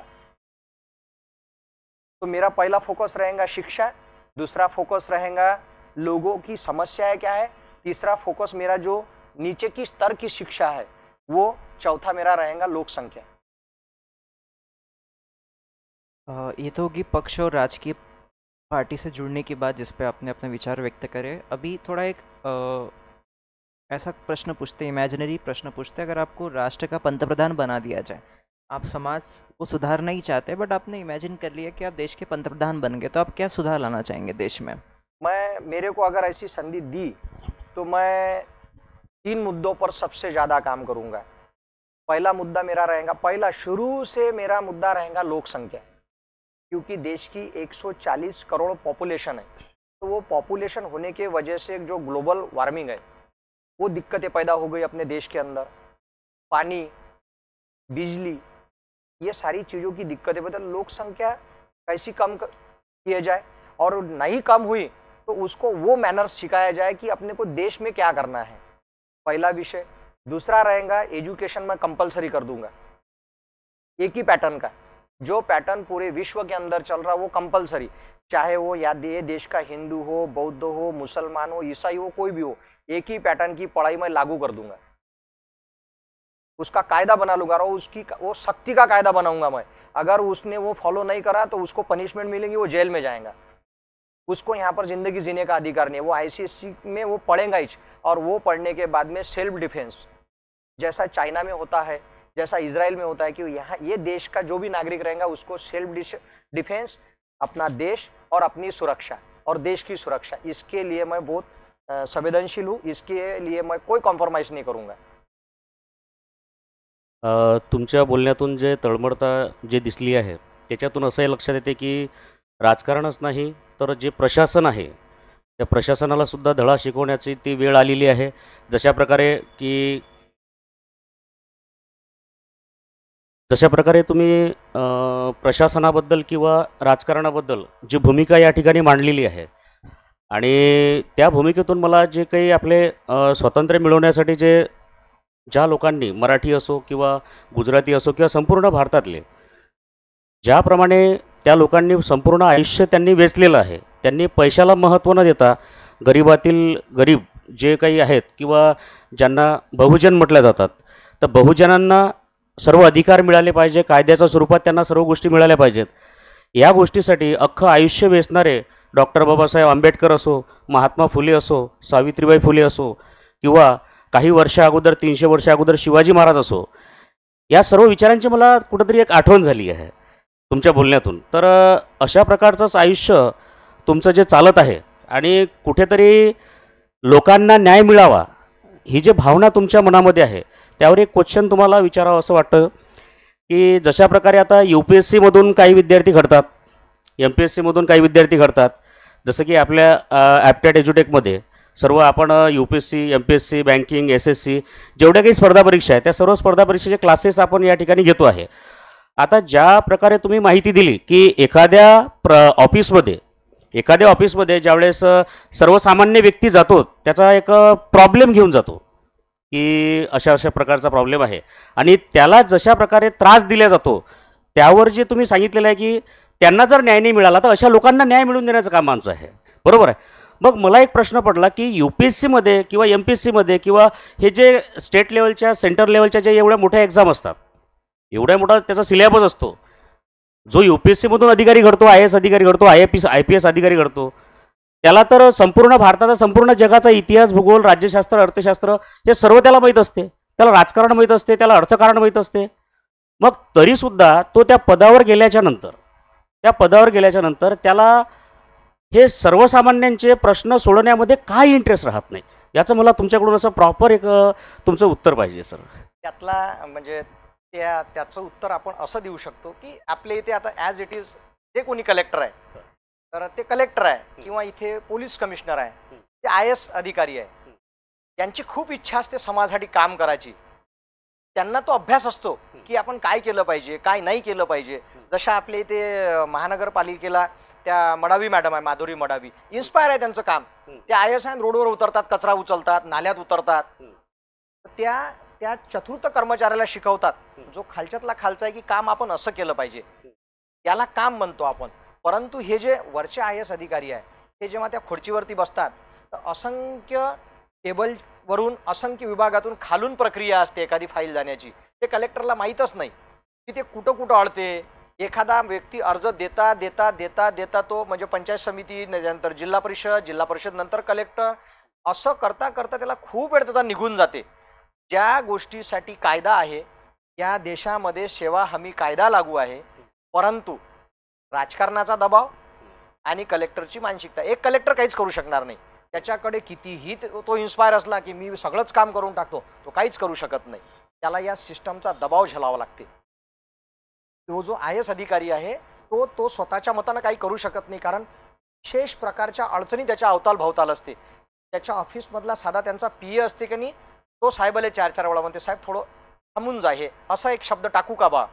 तो मेरा पहला फोकस रहेगा शिक्षा, दूसरा फोकस रहेगा लोगों की समस्याएं क्या है, तीसरा फोकस मेरा जो नीचे की स्तर की शिक्षा है वो, चौथा मेरा रहेगा लोक संख्या। ये तो होगी पक्ष और राजकीय पार्टी से जुड़ने के बाद जिस पे आपने अपने विचार व्यक्त करे। अभी थोड़ा एक ऐसा प्रश्न पूछते, इमेजिनरी प्रश्न पूछते, अगर आपको राष्ट्र का पंतप्रधान बना दिया जाए, आप समाज को सुधारना ही चाहते हैं, बट आपने इमेजिन कर लिया कि आप देश के पंतप्रधान बन गए, तो आप क्या सुधार लाना चाहेंगे देश में? मेरे को अगर ऐसी संधि दी तो मैं 3 मुद्दों पर सबसे ज़्यादा काम करूँगा। पहला मुद्दा मेरा रहेगा, पहला शुरू से मेरा मुद्दा रहेगा लोक संख्या, क्योंकि देश की 140 करोड़ पॉपुलेशन है। तो वो पॉपुलेशन होने के वजह से जो ग्लोबल वार्मिंग है, वो दिक्कतें पैदा हो गई अपने देश के अंदर। पानी, बिजली, ये सारी चीज़ों की दिक्कतें पैदा। लोक संख्या कैसी कम किया जाए, और नहीं कम हुई तो उसको वो मैनर्स सिखाया जाए कि अपने को देश में क्या करना है, पहला विषय। दूसरा रहेगा एजुकेशन में कंपलसरी कर दूंगा, एक ही पैटर्न का, जो पैटर्न पूरे विश्व के अंदर चल रहा वो कंपलसरी, चाहे वो ये देश का हिंदू हो, बौद्ध हो, मुसलमान हो, ईसाई हो, कोई भी हो, एक ही पैटर्न की पढ़ाई मैं लागू कर दूंगा, उसका कायदा बना लूंगा और उसकी वो सख्ती का कायदा बनाऊंगा मैं। अगर उसने वो फॉलो नहीं करा तो उसको पनिशमेंट मिलेगी, वो जेल में जाएगा, उसको यहाँ पर जिंदगी जीने का अधिकार नहीं है। वो आईसीएससी में वो पढ़ेगा ही, और वो पढ़ने के बाद में सेल्फ डिफेंस, जैसा चाइना में होता है, जैसा इजराइल में होता है, कि यहाँ ये देश का जो भी नागरिक रहेगा उसको सेल्फ डिफेंस, अपना देश और अपनी सुरक्षा और देश की सुरक्षा, इसके लिए मैं बहुत संवेदनशील हूँ, इसके लिए मैं कोई कॉम्प्रोमाइज नहीं करूँगा। तुमच्या बोलण्यातून जे तळमळता जे दिसली आहे त्याच्यातून असंही लक्षात येते की राजकारणच नाही तर जे प्रशासन आहे त्या प्रशासनाला सुद्धा धडा शिकवण्याची ती वेळ आलेली आहे। जशा प्रकारे तुम्ही प्रशासनाबद्दल किंवा राजकारणाबद्दल जी भूमिका या ठिकाणी मांडलेली आहे आणि त्या भूमिकेतून मला जे काही आपले स्वातंत्र्य मिळवण्यासाठी ज्या लोकांनी मराठी असो किंवा गुजराती असो किंवा संपूर्ण भारतातले ज्याप्रमाणे त्या लोकांनी संपूर्ण आयुष्य त्यांनी वेचलेलं आहे, त्यांनी पैशाला महत्त्व न देता गरीबातील गरीब जे काही आहेत किंवा ज्यांना बहुजन म्हटल्या जातात, तर बहुजनांना सर्व अधिकार मिळाले पाहिजे, कायद्याच्या स्वरूपात त्यांना सर्व गोष्टी मिळाल्या पाहिजेत। या गोष्टीसाठी अख्खं आयुष्य वेचणारे डॉक्टर बाबासाहेब आंबेडकर असो, महात्मा फुले असो, सावित्रीबाई फुले असो किंवा काही वर्ष अगोदर 300 वर्ष अगोदर शिवाजी महाराज असो, या सर्व विचारांची मला कुठेतरी एक आठवण झाली आहे तुमच्या बोलण्यातून। तर अशा प्रकारचंच आयुष्य तुमचं जे चालत आहे आणि कुठेतरी लोकांना न्याय मिळावा ही जी भावना तुमच्या मनामध्ये आहे, त्यावर एक क्वेश्चन तुम्हाला विचारावं असं वाटतं की जशा प्रकारे आता UPSCमधून काही विद्यार्थी घडतात, MPSCमधून काही विद्यार्थी घडतात, जसं की आपल्या ॲप्टेड एज्युटेकमध्ये सर्व आपण UPSC, MPSC, बँकिंग, SSC जेवढ्या काही स्पर्धा परीक्षा आहेत त्या सर्व स्पर्धा परीक्षेचे क्लासेस आपण या ठिकाणी घेतो आहे। आता ज्या प्रकारे तुम्ही माहिती दिली की एखाद्या ऑफिसमध्ये ज्यावेळेस सर्वसामान्य व्यक्ती जातो त्याचा एक प्रॉब्लेम घेऊन जातो की अशा प्रकारचा प्रॉब्लेम आहे आणि त्याला जशा प्रकारे त्रास दिला जातो त्यावर जे तुम्ही सांगितलेलं आहे की त्यांना जर न्याय नाही मिळाला तर अशा लोकांना न्याय मिळवून देण्याचं काम आमचं आहे, बरोबर आहे। मग मला एक प्रश्न पडला की UPSCमध्ये किंवा MPSCमध्ये किंवा हे जे स्टेट लेवलच्या सेंटर लेवलच्या जे एवढ्या मोठ्या एक्झाम असतात, एवढ्या मोठा त्याचा सिलेबस असतो, जो UPSCमधून अधिकारी घडतो, IAS अधिकारी घडतो, IPS अधिकारी घडतो, त्याला तर संपूर्ण भारताचा संपूर्ण जगाचा इतिहास, भूगोल, राज्यशास्त्र, अर्थशास्त्र हे सर्व त्याला माहीत असते, त्याला राजकारण माहीत असते, त्याला अर्थकारण माहीत असते। मग तरीसुद्धा तो त्या पदावर गेल्याच्या नंतर त्याला हे सर्वसामान्यांचे प्रश्न सोडवण्यामध्ये काय इंटरेस्ट राहत नाही, याचं मला तुमच्याकडून असं प्रॉपर एक तुमचं उत्तर पाहिजे सर। त्यातला म्हणजे त्याचं उत्तर आपण असं देऊ शकतो की आपल्या इथे आता ॲज इट इज जे कोणी कलेक्टर आहे तर ते कलेक्टर आहे किंवा इथे पोलीस कमिशनर आहे, ते IAS अधिकारी आहे, त्यांची खूप इच्छा असते समाजासाठी काम करायची, त्यांना तो अभ्यास असतो की आपण काय केलं पाहिजे, काय नाही केलं पाहिजे। जशा आपल्या इथे महानगरपालिकेला त्या मडावी मॅडम आहे, माधुरी मडावी, इन्स्पायर आहे त्यांचं काम, ते IAS आहेत, रोडवर उतरतात, कचरा उचलतात, नाल्यात उतरतात, त्या चतुर्थ कर्मचाऱ्याला शिकवतात, जो खालच्यातला खालचा आहे की काम आपण असं केलं पाहिजे, याला काम म्हणतो आपण। परंतु हे जे वरचे IAS अधिकारी आहे हे जेव्हा त्या खुर्चीवरती बसतात तर असंख्य टेबलवरून, असंख्य विभागातून खालून प्रक्रिया असते एखादी फाईल जाण्याची, ते कलेक्टरला माहीतच नाही की ते कुठं कुठं अडते। एखादा व्यक्ती अर्ज देता देता देता देता तो म्हणजे पंचायत समिती, नंतर जिल्हा परिषद नंतर कलेक्टर, असं करता करता त्याला खूप वेळ त्याचा निघून जाते। ज्या गोष्टीसाठी कायदा आहे, या देशामध्ये सेवा हमी कायदा लागू आहे, परंतु राजकारणाचा दबाव आणि कलेक्टरची मानसिकता, एक कलेक्टर काहीच करू शकणार नाही, त्याच्याकडे कितीही तो इन्स्पायर असला की मी सगळंच काम करून टाकतो, तो काहीच करू शकत नाही, त्याला या सिस्टमचा दबाव झेलावा लागते। तो जो IAS अधिकारी आहे तो स्वतःच्या मतानं काही करू शकत नाही, कारण विशेष प्रकारच्या अडचणी त्याच्या अवतालभोवताल असते। त्याच्या ऑफिसमधला साधा त्यांचा PA असते की नाही, तो साहेबाला 4-4 वेळा म्हणते, साहेब थोडं थांबून जा, हे असा एक शब्द टाकू का बा,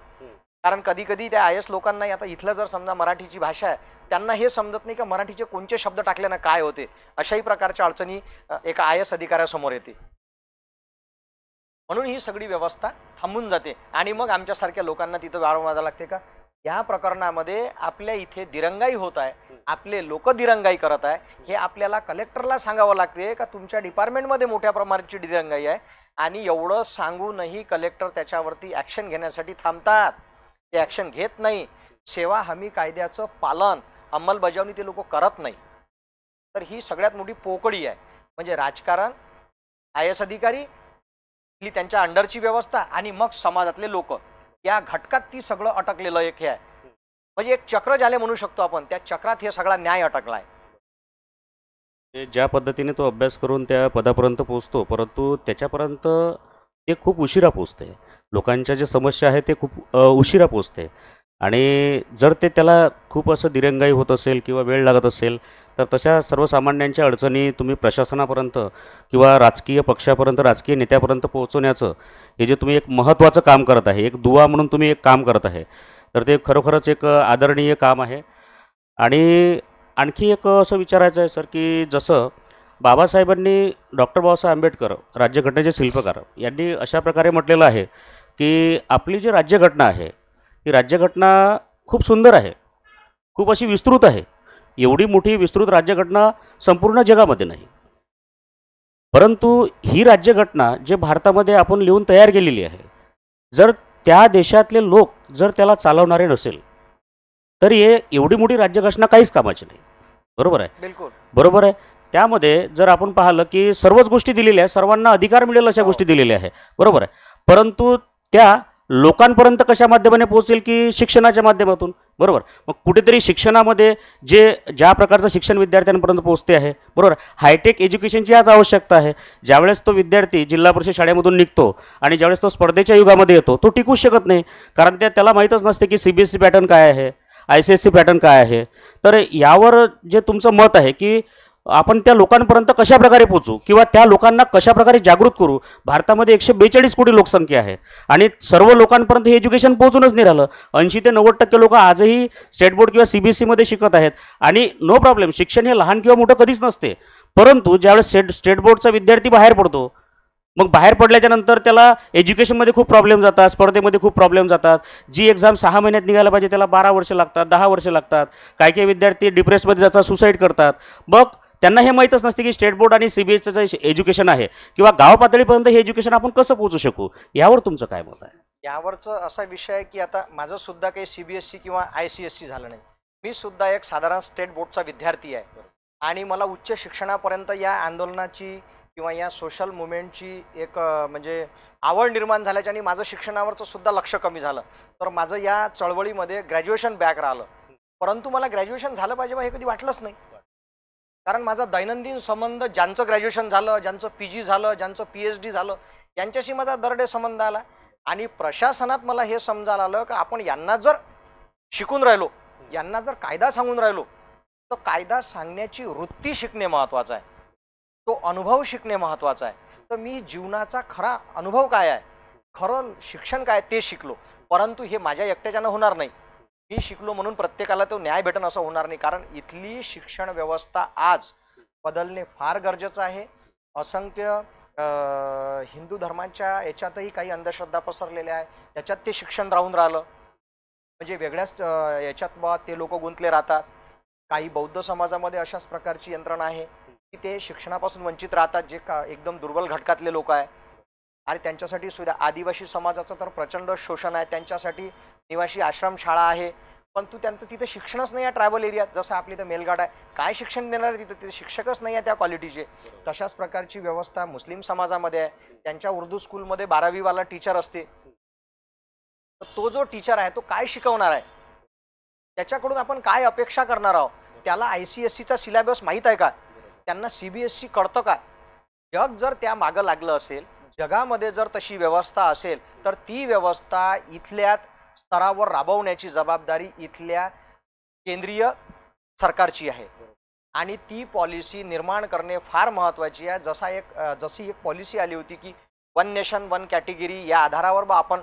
कारण कधी कधी त्या IAS लोकांना, आता इथलं जर समजा मराठीची भाषा आहे त्यांना हे समजत नाही की मराठीचे कोणते शब्द टाकल्यानं काय होते, अशाही प्रकारच्या अडचणी एका IAS अधिकाऱ्यासमोर येते। म्हणून ही सगळी व्यवस्था थांबून जाते आणि मग आमच्यासारख्या लोकांना तिथं वारंवार लागते का या प्रकरणामध्ये आपल्या इथे दिरंगाई होत आहे, आपले लोक दिरंगाई करत आहे, हे आपल्याला कलेक्टरला सांगावं लागते का तुमच्या डिपार्टमेंटमध्ये मोठ्या प्रमाणाची दिरंगाई आहे, आणि एवढं सांगूनही कलेक्टर त्याच्यावरती ॲक्शन घेण्यासाठी थांबतात, ते ॲक्शन घेत नाही. सेवा हमी कायद्याचं पालन अंमलबजावणी ते लोक करत नाही. तर ही सगळ्यात मोठी पोकळी आहे. म्हणजे राजकारण, आय एस अधिकारी, त्यांच्या अंडरची व्यवस्था आणि मग समाजातले लोक, या घटकात ती सगळं अटकलेलं एक हे आहे. म्हणजे एक चक्र झाले म्हणू शकतो आपण, त्या चक्रात हे सगळा न्याय अटकलाय. ज्या पद्धतीने तो अभ्यास करून त्या पदापर्यंत पोहोचतो, परंतु त्याच्यापर्यंत ते खूप उशिरा पोचते. लोकांच्या ज्या समस्या आहेत ते खूप उशिरा पोचते. आणि जर ते त्याला खूप असं दिरंगाई होत असेल किंवा वेळ लागत असेल, तर तशा सर्वसामान्यांच्या अडचणी तुम्ही प्रशासनापर्यंत किंवा राजकीय पक्षापर्यंत, राजकीय नेत्यापर्यंत पोहोचवण्याचं हे जे तुम्ही एक महत्त्वाचं काम करत आहे, एक दुवा म्हणून तुम्ही एक काम करत आहे, तर ते खरोखरच एक आदरणीय काम आहे. आणि आणखी एक असं विचारायचं आहे सर, की जसं बाबासाहेबांनी, डॉक्टर बाबासाहेब आंबेडकर राज्यघटनेचे शिल्पकार यांनी अशा प्रकारे म्हटलेलं आहे की आपली जी राज्यघटना आहे ही राज्यघटना खूप सुंदर आहे, खूप अशी विस्तृत आहे. एवढी मोठी विस्तृत राज्यघटना संपूर्ण जगामध्ये नाही. परंतु ही राज्यघटना जे भारतामध्ये आपण लिहून तयार केलेली आहे, जर त्या देशातले लोक जर त्याला चालवणारे नसेल तर हे एवढी मोठी राज्यघटना काहीच कामाची नाही. बरोबर आहे? बिलकुल बरोबर आहे. त्यामध्ये जर आपण पाहिलं की सर्वच गोष्टी दिलेल्या आहेत, सर्वांना अधिकार मिळेल अशा गोष्टी दिलेल्या आहे. बरोबर आहे. परंतु त्या लोकांपर्यंत कशा माध्यमाने पोहोचेल की शिक्षणाच्या माध्यमातून. बरोबर. मग कुठेतरी शिक्षणामध्ये ज्या प्रकारचं शिक्षण विद्यार्थ्यांपर्यंत पोहोचते आहे, बरोबर, हायटेक एज्युकेशनची आज आवश्यकता आहे. ज्यावेळेस तो विद्यार्थी जिल्हा परिषद शाळेमधून निघतो आणि ज्यावेळेस तो स्पर्धेच्या युगामध्ये येतो, तो टिकूच शकत नाही. कारण त्याला माहीतच नसते की CBSE पॅटर्न काय आहे, ICSE पॅटर्न काय आहे. तर यावर जे तुमचं मत आहे की आपण त्या लोकांपर्यंत कशा प्रकारे पोहोचू किंवा त्या लोकांना कशा प्रकारे जागृत करू. भारतामध्ये 142 कोटी लोकसंख्या आहे आणि सर्व लोकांपर्यंत हे एज्युकेशन पोहोचूनच नाही राहिलं. 80 ते 90% लोक आजही स्टेट बोर्ड किंवा CBSE मध्ये शिकत आहेत. आणि नो प्रॉब्लेम, शिक्षण हे लहान किंवा मोठं कधीच नसते. परंतु ज्यावेळेस स्टेट बोर्डचा विद्यार्थी बाहेर पडतो, मग बाहेर पडल्याच्या नंतर त्याला एज्युकेशनमध्ये खूप प्रॉब्लेम जातात, स्पर्धेमध्ये खूप प्रॉब्लेम जातात. जी एक्झाम 6 महिन्यात निघायला पाहिजे त्याला 12 वर्ष लागतात, 10 वर्ष लागतात. काही विद्यार्थी डिप्रेसमध्ये जातात, सुसाईड करतात. मग त्यांना हे माहीतच नसते की स्टेट बोर्ड आणि CBSEचं एज्युकेशन आहे किंवा गाव पातळीपर्यंत हे एज्युकेशन आपण कसं पोहोचू शकू. यावर तुमचं काय मत आहे? यावरचं असा विषय आहे की आता माझं सुद्धा काही CBSE किंवा ICSE झालं नाही. मी सुद्धा एक साधारण स्टेट बोर्डचा विद्यार्थी आहे आणि मला उच्च शिक्षणापर्यंत या आंदोलनाची किंवा या सोशल मुवमेंटची एक म्हणजे आवड निर्माण झाल्याच्या आणि माझं शिक्षणावरचं सुद्धा लक्ष कमी झालं. तर माझं या चळवळीमध्ये ग्रॅज्युएशन बॅक राहिलं. परंतु मला ग्रॅज्युएशन झालं पाहिजे बा हे कधी वाटलंच नाही. कारण माझा दैनंदिन संबंध ज्यांचं ग्रॅज्युएशन झालं, ज्यांचं PG झालं, ज्यांचं PhD झालं, यांच्याशी माझा दरडे संबंध आला. आणि प्रशासनात मला हे समजायला आलं की आपण यांना जर शिकून राहिलो, यांना जर कायदा सांगून राहिलो, तर कायदा सांगण्याची वृत्ती शिकणे महत्त्वाचं आहे, तो अनुभव शिकणे महत्त्वाचं आहे. तर मी जीवनाचा खरा अनुभव काय आहे, खरं शिक्षण काय ते शिकलो. परंतु हे माझ्या एकट्याच्यानं होणार नाही. मी शिकलो म्हणून प्रत्येकाला तो न्याय भेटन असं होणार नाही. कारण इथली शिक्षण व्यवस्था आज बदलणे फार गरजेचं आहे. असंख्य हिंदू धर्माच्या याच्यातही काही अंधश्रद्धा पसरलेल्या आहे, त्याच्यात ते शिक्षण राहून राहिलं. म्हणजे वेगळ्याच याच्यात बा ते लोक गुंतले राहतात. काही बौद्ध समाजामध्ये अशाच प्रकारची यंत्रणा आहे की ते शिक्षणापासून वंचित राहतात, जे एकदम दुर्बल घटकातले लोक आहे. आणि त्यांच्यासाठी सुद्धा आदिवासी समाजाचं तर प्रचंड शोषण आहे. त्यांच्यासाठी निवासी आश्रम शाळा आहे, परंतु त्यांचं तिथे शिक्षणच नाही आहे. ट्रायबल एरियात जसं आपली इथं मेलघाट आहे, काय शिक्षण देणार आहे तिथे शिक्षकच नाही आहे त्या क्वालिटीचे. तशाच प्रकारची व्यवस्था मुस्लिम समाजामध्ये आहे. त्यांच्या उर्दू स्कूलमध्ये 12वी वाला टीचर असते. तर तो जो टीचर आहे तो काय शिकवणार आहे, त्याच्याकडून आपण काय अपेक्षा करणार आहोत. त्याला ICSEचा सिलेबस माहीत आहे का, त्यांना CBSE कळतं का. जग जर त्या मागं लागलं असेल, जगामध्ये जर तशी व्यवस्था असेल, तर ती व्यवस्था इथल्या स्तरावर राबवण्याची जबाबदारी इथल्या केंद्रीय सरकारची आहे. आणि ती पॉलिसी निर्माण करणे फार महत्त्वाची आहे. जशी एक पॉलिसी आली होती की 1 नेशन 1 कॅटेगरी, या आधारावर बा आपण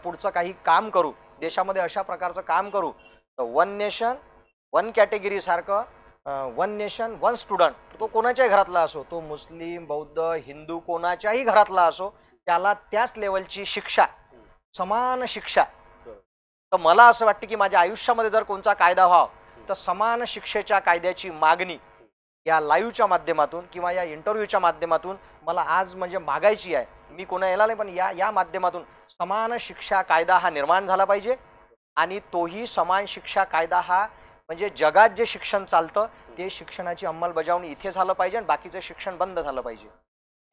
पुढचं काही काम करू, देशामध्ये अशा प्रकारचं काम करू. तर 1 नेशन 1 कॅटेगरी सारखं 1 नेशन 1 स्टुडंट, तो कोणाच्याही घरातला असो, तो मुस्लिम, बौद्ध, हिंदू कोणाच्याही घरातला असो, त्याला त्याच लेवलची शिक्षा, समान शिक्षा तर मला असं वाटतं की माझ्या आयुष्यामध्ये जर कोणता कायदा व्हावा तर समान शिक्षेच्या कायद्याची मागणी या लाईव्हच्या माध्यमातून किंवा या इंटरव्ह्यूच्या माध्यमातून मला आज म्हणजे मागायची आहे. मी कोणा याला नाही, पण या माध्यमातून समान शिक्षा कायदा हा निर्माण झाला पाहिजे. आणि तोही समान शिक्षा कायदा हा म्हणजे जगात जे शिक्षण चालतं ते शिक्षणाची अंमलबजावणी इथे झालं पाहिजे आणि बाकीचं शिक्षण बंद झालं पाहिजे.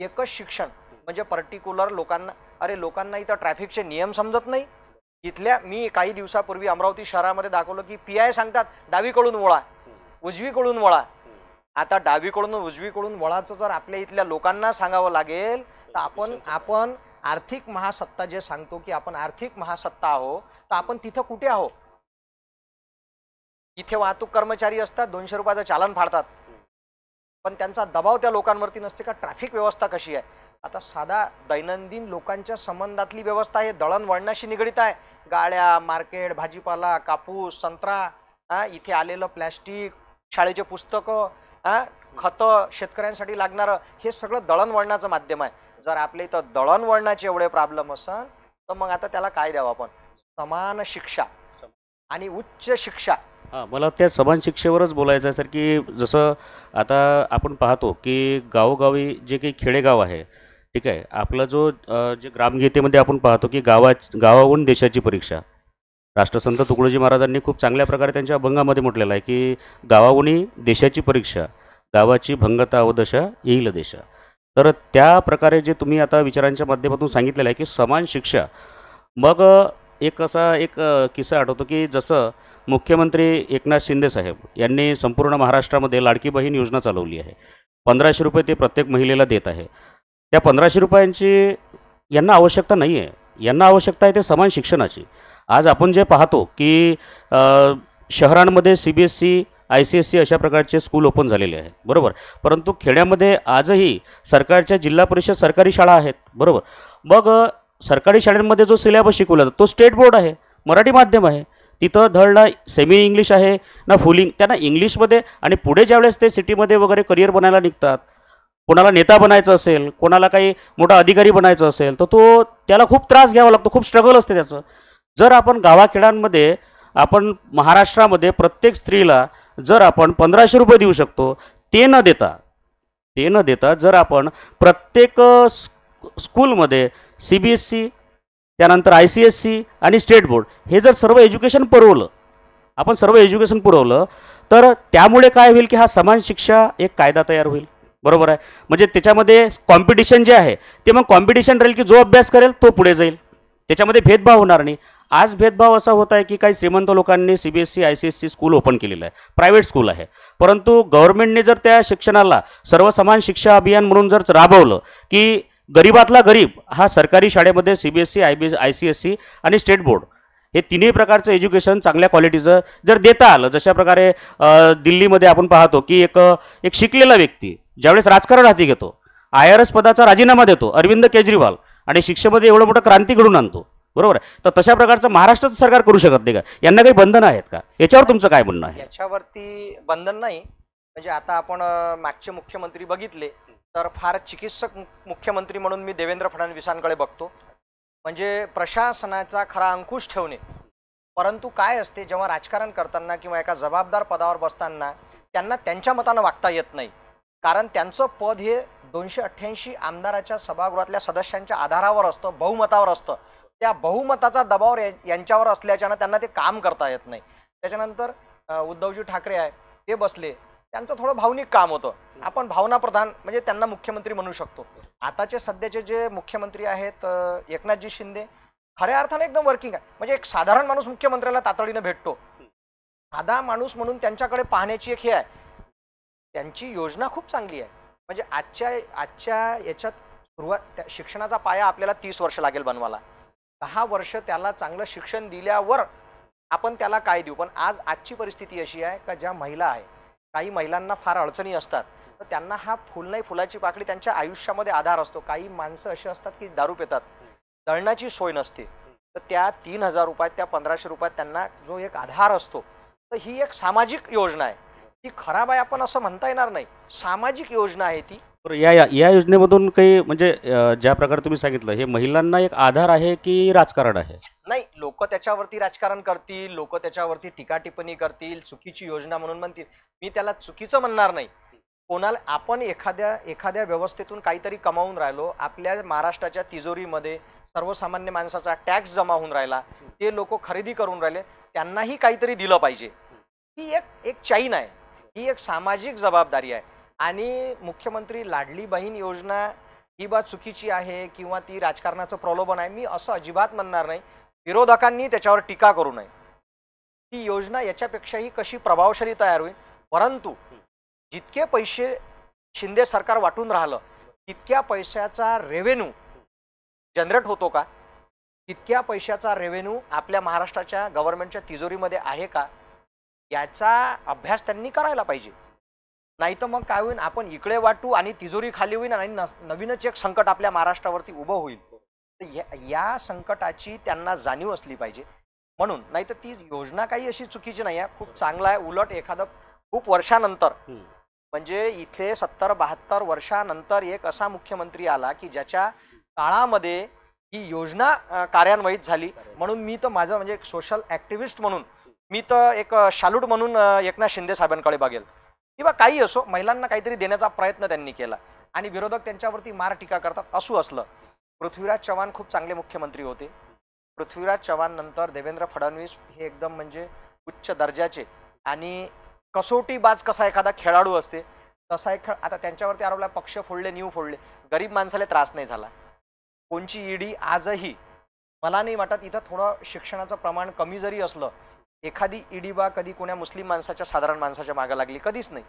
एकच शिक्षण म्हणजे पर्टिक्युलर लोकांना इथं ट्रॅफिकचे नियम समजत नाही. मी काही दिवसापूर्वी अमरावती शहरामध्ये दाखवलं की PI सांगतात डावीकडून वळा, उजवीकडून वळा. आता डावीकडून उजवीकडून वळाचं जर आपल्या इथल्या लोकांना सांगावं लागेल तर आपण आर्थिक महासत्ता जे सांगतो की आपण आर्थिक महासत्ता आहो, तर आपण तिथं कुठे आहो? इथे वाहतूक कर्मचारी असतात, 200 रुपयाचं चालन फाडतात, पण त्यांचा दबाव त्या लोकांवरती नसते का? ट्रॅफिक व्यवस्था कशी आहे? आता साधा दैनंदिन लोकांच्या संबंधातली व्यवस्था हे दळणवळणाशी निगडीत आहे. गाड्या, मार्केट, भाजीपाला, कापूस, संत्रा, इथे आलेलं प्लॅस्टिक, शाळेचे पुस्तकं, खतं, शेतकऱ्यांसाठी लागणारं हे सगळं दळणवळणाचं माध्यम आहे. जर आपल्या इथं दळणवळणाचे एवढे प्रॉब्लेम असेल तर मग आता त्याला काय द्यावं आपण? समान शिक्षा आणि उच्च शिक्षा. हां, मला त्या समान शिक्षेवरच बोलायचं आहे सर, की जसं आता आपण पाहतो की गावोगावी जे काही खेडेगाव आहे, ठीक आहे, आपला जे ग्रामगीतेमध्ये आपण पाहतो की गावाहून देशाची परीक्षा. राष्ट्रसंत तुकडोजी महाराजांनी खूप चांगल्या प्रकारे त्यांच्या अभंगामध्ये म्हटलेलं आहे की गावाहूनही देशाची परीक्षा, गावाची भंगता अवदशा येईल देशा. तर त्या प्रकारे जे तुम्ही आता विचारांच्या माध्यमातून सांगितलेलं आहे की समान शिक्षा, मग एक किस्सा आठवतो की जसं मुख्यमंत्री एकनाथ शिंदे साहेब यांनी संपूर्ण महाराष्ट्रामध्ये लाडकी बहीण योजना चालवली आहे. 1500 रुपये ते प्रत्येक महिलेला देत आहे. त्या 1500 रुपयांची यांना आवश्यकता नाही आहे. यांना आवश्यकता आहे ते समान शिक्षणाची. आज आपण जे पाहतो की शहरांमध्ये CBSE, ICSE अशा प्रकारचे स्कूल ओपन झालेले आहेत, बरोबर. परंतु खेड्यामध्ये आजही सरकारच्या जिल्हा परिषद सरकारी शाळा आहेत, बरोबर. मग सरकारी शाळांमध्ये जो सिलेबस शिकवला जातो तो स्टेट बोर्ड आहे, मराठी माध्यम आहे. तिथं धड ना सेमी इंग्लिश आहे ना फुल त्यांना इंग्लिशमध्ये. आणि पुढे ज्यावेळेस ते सिटीमध्ये वगैरे करिअर बनायला निघतात, कोणाला नेता बनायचं असेल, कोणाला काही मोठा अधिकारी बनायचं असेल, तर त्याला खूप त्रास घ्यावा लागतो, खूप स्ट्रगल असते त्याचं. जर आपण गावाखेड्यांमध्ये आपण महाराष्ट्रामध्ये प्रत्येक स्त्रीला जर आपण 1500 रुपये देऊ शकतो, ते न देता जर आपण प्रत्येक स्कूलमध्ये CBSE, त्यानंतर ICSE आणि स्टेट बोर्ड हे जर सर्व एज्युकेशन पुरवलं तर त्यामुळे काय होईल की हा समान शिक्षा एक कायदा तयार होईल, बरोबर आहे. म्हणजे त्याच्यामध्ये कॉम्पिटिशन जे आहे ते मग कॉम्पिटिशन राहील की जो अभ्यास करेल तो पुढे जाईल, त्याच्यामध्ये भेदभाव होणार नाही. आज भेदभाव असा होत आहे की काही श्रीमंत लोकांनी CBSE, ICSE स्कूल ओपन केलेलं आहे, प्रायव्हेट स्कूल आहे. परंतु गव्हर्नमेंटने जर त्या शिक्षणाला सर्व समान शिक्षा अभियान म्हणून जर राबवलं की गरीबातला गरीब हा सरकारी शाळेमध्ये CBSE, ICSE आणि स्टेट बोर्ड हे तिन्ही प्रकारचं एज्युकेशन चांगल्या क्वालिटीचं जर देता आलं, जशा प्रकारे दिल्लीमध्ये आपण पाहतो की एक शिकलेला व्यक्ती ज्यावेळेस राजकारण हाती घेतो, IRS पदाचा राजीनामा देतो अरविंद केजरीवाल, आणि शिक्षेमध्ये एवढं मोठं क्रांती घडून आणतो, बरोबर आहे. तर तशा प्रकारचं महाराष्ट्राचं सरकार करू शकत नाही का? यांना काही बंधनं आहेत का? याच्यावर तुमचं काय म्हणणं आहे? याच्यावरती बंधन नाही. म्हणजे आता आपण मागचे मुख्यमंत्री बघितले तर फार चिकित्सक मुख्यमंत्री म्हणून मी देवेंद्र फडणवीसांकडे बघतो. म्हणजे प्रशासनाचा खरा अंकुश ठेवणे. परंतु काय असते, जेव्हा राजकारण करताना किंवा एका जबाबदार पदावर बसताना त्यांना त्यांच्या मतानं वागता येत नाही. कारण त्यांचं पद हे 288 आमदाराच्या सभागृहातल्या सदस्यांच्या आधारावर असतं, बहुमतावर असतं. त्या बहुमताचा दबाव यांच्यावर असल्याच्यानं त्यांना ते काम करता येत नाही. त्याच्यानंतर उद्धवजी ठाकरे आहे, ते बसले, त्यांचं थोडं भावनिक काम होतं. आपण भावनाप्रधान म्हणजे त्यांना मुख्यमंत्री म्हणू शकतो. आताचे सध्याचे जे मुख्यमंत्री आहेत एकनाथजी शिंदे खऱ्या अर्थाने एकदम वर्किंग आहे. म्हणजे एक साधारण माणूस मुख्यमंत्र्याला तातडीनं भेटतो. साधा माणूस म्हणून त्यांच्याकडे पाहण्याची एक हे आहे. त्यांची योजना खूप चांगली आहे. म्हणजे आजच्या याच्यात शिक्षणाचा पाया आपल्याला 30 वर्ष लागेल बनवायला. 10 वर्ष त्याला चांगलं शिक्षण दिल्यावर आपण त्याला काय देऊ. पण आजची परिस्थिती अशी आहे का ज्या महिला आहे, काही महिलांना फार अडचणी असतात, तर त्यांना हा फुल नाही फुलाची पाकळी त्यांच्या आयुष्यामध्ये आधार असतो. काही माणसं अशी असतात की दारू पितात, दळण्याची सोय नसते, तर त्या 3000 रुपयात, त्या 1500 रुपयात त्यांना जो एक आधार असतो, तर ही एक सामाजिक योजना आहे. ती खराब आहे आपण असं म्हणता येणार नाही. सामाजिक योजना आहे ती. बरं, या योजनेमधून काही म्हणजे ज्या प्रकारे तुम्ही सांगितलं, हे महिलांना एक आधार आहे की राजकारण आहे? नाही, लोक त्याच्यावरती राजकारण करतील, लोक त्याच्यावरती टीका टिप्पणी करतील, चुकीची योजना म्हणून म्हणतील. मी त्याला चुकीचं म्हणणार नाही. कोणाला आपण एखाद्या एखाद्या व्यवस्थेतून काहीतरी कमावून राहिलो, आपल्या महाराष्ट्राच्या तिजोरीमध्ये सर्वसामान्य माणसाचा टॅक्स जमा होऊन राहिला, ते लोक खरेदी करून राहिले, त्यांनाही काहीतरी दिलं पाहिजे. ही एक एक चैन आहे, ही एक सामाजिक जबाबदारी आहे. आणि मुख्यमंत्री लाडली बहीण योजना ही बा चुकीची आहे किंवा ती राजकारणाचं प्रलोभन आहे, मी असं अजिबात म्हणणार नाही. विरोधकांनी त्याच्यावर टीका करू नये. ती योजना याच्यापेक्षाही कशी प्रभावशाली तयार होईल, परंतु जितके पैसे शिंदे सरकार वाटून राहिलं, तितक्या पैशाचा रेव्हेन्यू जनरेट होतो का, तितक्या पैशाचा रेव्हेन्यू आपल्या महाराष्ट्राच्या गव्हर्नमेंटच्या तिजोरीमध्ये आहे का, याचा अभ्यास त्यांनी करायला पाहिजे. नाही तर मग काय होईल, आपण इकडे वाटू आणि तिजोरी खाली होईल आणि नवीनच एक संकट आपल्या महाराष्ट्रावरती उभं होईल. तर या संकटाची त्यांना जाणीव असली पाहिजे. म्हणून नाही तर ती योजना काही अशी चुकीची नाही आहे, खूप चांगला आहे. उलट एखादं खूप वर्षानंतर, म्हणजे इथे 70-72 वर्षानंतर एक असा मुख्यमंत्री आला की ज्याच्या काळामध्ये ही योजना कार्यान्वित झाली. म्हणून मी तर माझं म्हणजे एक सोशल ॲक्टिव्हिस्ट म्हणून मी तर एक शालूट म्हणून एकनाथ शिंदे साहेबांकडे बघेल. किंवा काही असो, महिलांना काहीतरी देण्याचा प्रयत्न त्यांनी केला आणि विरोधक त्यांच्यावरती मार टीका करतात. असलं पृथ्वीराज चव्हाण खूप चांगले मुख्यमंत्री होते. पृथ्वीराज चव्हाण नंतर देवेंद्र फडणवीस हे एकदम म्हणजे उच्च दर्जाचे आणि कसोटीबाज कसा एखादा खेळाडू असते तसा एक आता त्यांच्यावरती आरोपला, पक्ष फोडले, न्यू फोडले, गरीब माणसाला त्रास नाही झाला. कोणची ईडी आजही मला नाही वाटत, इथं थोडं शिक्षणाचं प्रमाण कमी जरी असलं, एखादी ईडी बा कधी कोण्या मुस्लिम माणसाच्या, साधारण माणसाच्या मागं लागली? कधीच नाही.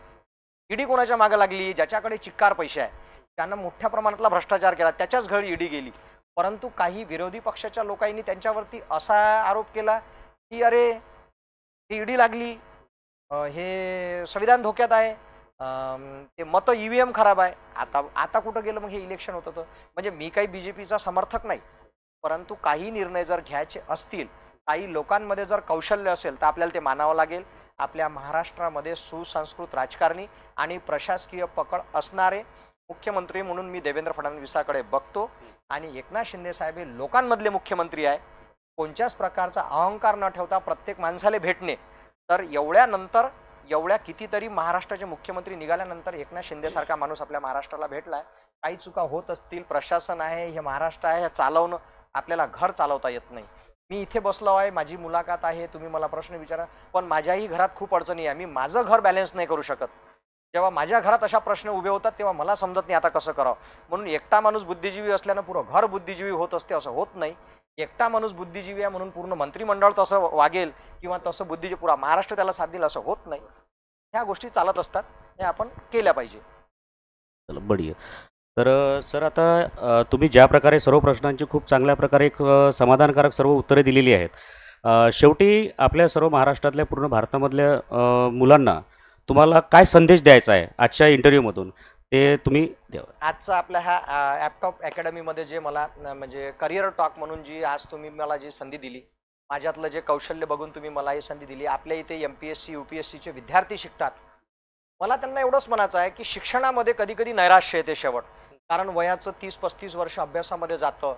ईडी कोणाच्या मागं लागली? ज्याच्याकडे चिक्कार पैसे आहे, त्यांना मोठ्या प्रमाणातला भ्रष्टाचार केला, त्याच्याच घरी ईडी गेली. परंतु काही विरोधी पक्षाच्या लोकांनी त्यांच्यावरती असा आरोप केला की अरे ही ईडी लागली, हे संविधान धोक्यात आहे, ते मतं EVM खराब आहे. आता कुठं गेलं मग हे इलेक्शन होतं तर? म्हणजे मी काही BJPचा समर्थक नाही, परंतु काही निर्णय जर घ्यायचे असतील, काही लोकांमध्ये जर कौशल्य असेल तर आपल्याला ते मानावं लागेल. आपल्या महाराष्ट्रामध्ये सुसंस्कृत राजकारणी आणि प्रशासकीय पकड असणारे मुख्यमंत्री म्हणून मी देवेंद्र फडणवीसाकडे बघतो. आणि एकनाथ शिंदे साहेब हे लोकांमधले मुख्यमंत्री आहे. कोणत्याच प्रकारचा अहंकार न ठेवता प्रत्येक माणसाला भेटणे. तर एवढ्यानंतर, एवढ्या कितीतरी महाराष्ट्राचे मुख्यमंत्री निघाल्यानंतर एकनाथ शिंदेसारखा माणूस आपल्या महाराष्ट्राला भेटला आहे. काही चुका होत असतील, प्रशासन आहे, हे महाराष्ट्र आहे, हे चालवणं, आपल्याला घर चालवता येत नाही. मी इथे बसलो आहे, माझी मुलाखत आहे, तुम्ही मला प्रश्न विचारा, पण माझ्याही घरात खूप अडचणी आहे. मी माझं घर बॅलन्स नाही करू शकत. जेव्हा माझ्या घरात अशा प्रश्न उभे होतात तेव्हा मला समजत नाही आता कसं करावं. म्हणून एकटा माणूस बुद्धिजीवी असल्यानं पुरं घर बुद्धिजीवी होत असते असं होत नाही. एकटा माणूस बुद्धिजीवी आहे म्हणून पूर्ण मंत्रिमंडळ तसं वागेल किंवा तसं बुद्धिजीवी पुरा महाराष्ट्र त्याला साथ देईल असं होत नाही. ह्या गोष्टी चालत असतात, हे आपण केल्या पाहिजे. चला, बढिया. तर सर, आता तुम्ही ज्या प्रकारे सर्व प्रश्नांची खूप चांगल्या प्रकारे एक समाधानकारक सर्व उत्तरे दिलेली आहेत. शेवटी आपल्या सर्व महाराष्ट्रातल्या, पूर्ण भारतामधल्या मुलांना तुम्हाला काय संदेश द्यायचा आहे आजच्या इंटरव्ह्यूमधून, ते तुम्ही द्यावं. आजचा आपल्या ह्या ॲपटॉप अकॅडमीमध्ये जे मला म्हणजे करिअर टॉक म्हणून जी आज तुम्ही मला जी संधी दिली, माझ्यातलं जे कौशल्य बघून तुम्ही मला ही संधी दिली. आपल्या इथे MPSC UPSCचे विद्यार्थी शिकतात. मला त्यांना एवढंच म्हणायचं आहे की शिक्षणामध्ये कधी कधी नैराश्य येते शेवट. कारण वयाचं 30-35 वर्ष अभ्यासामध्ये जातं,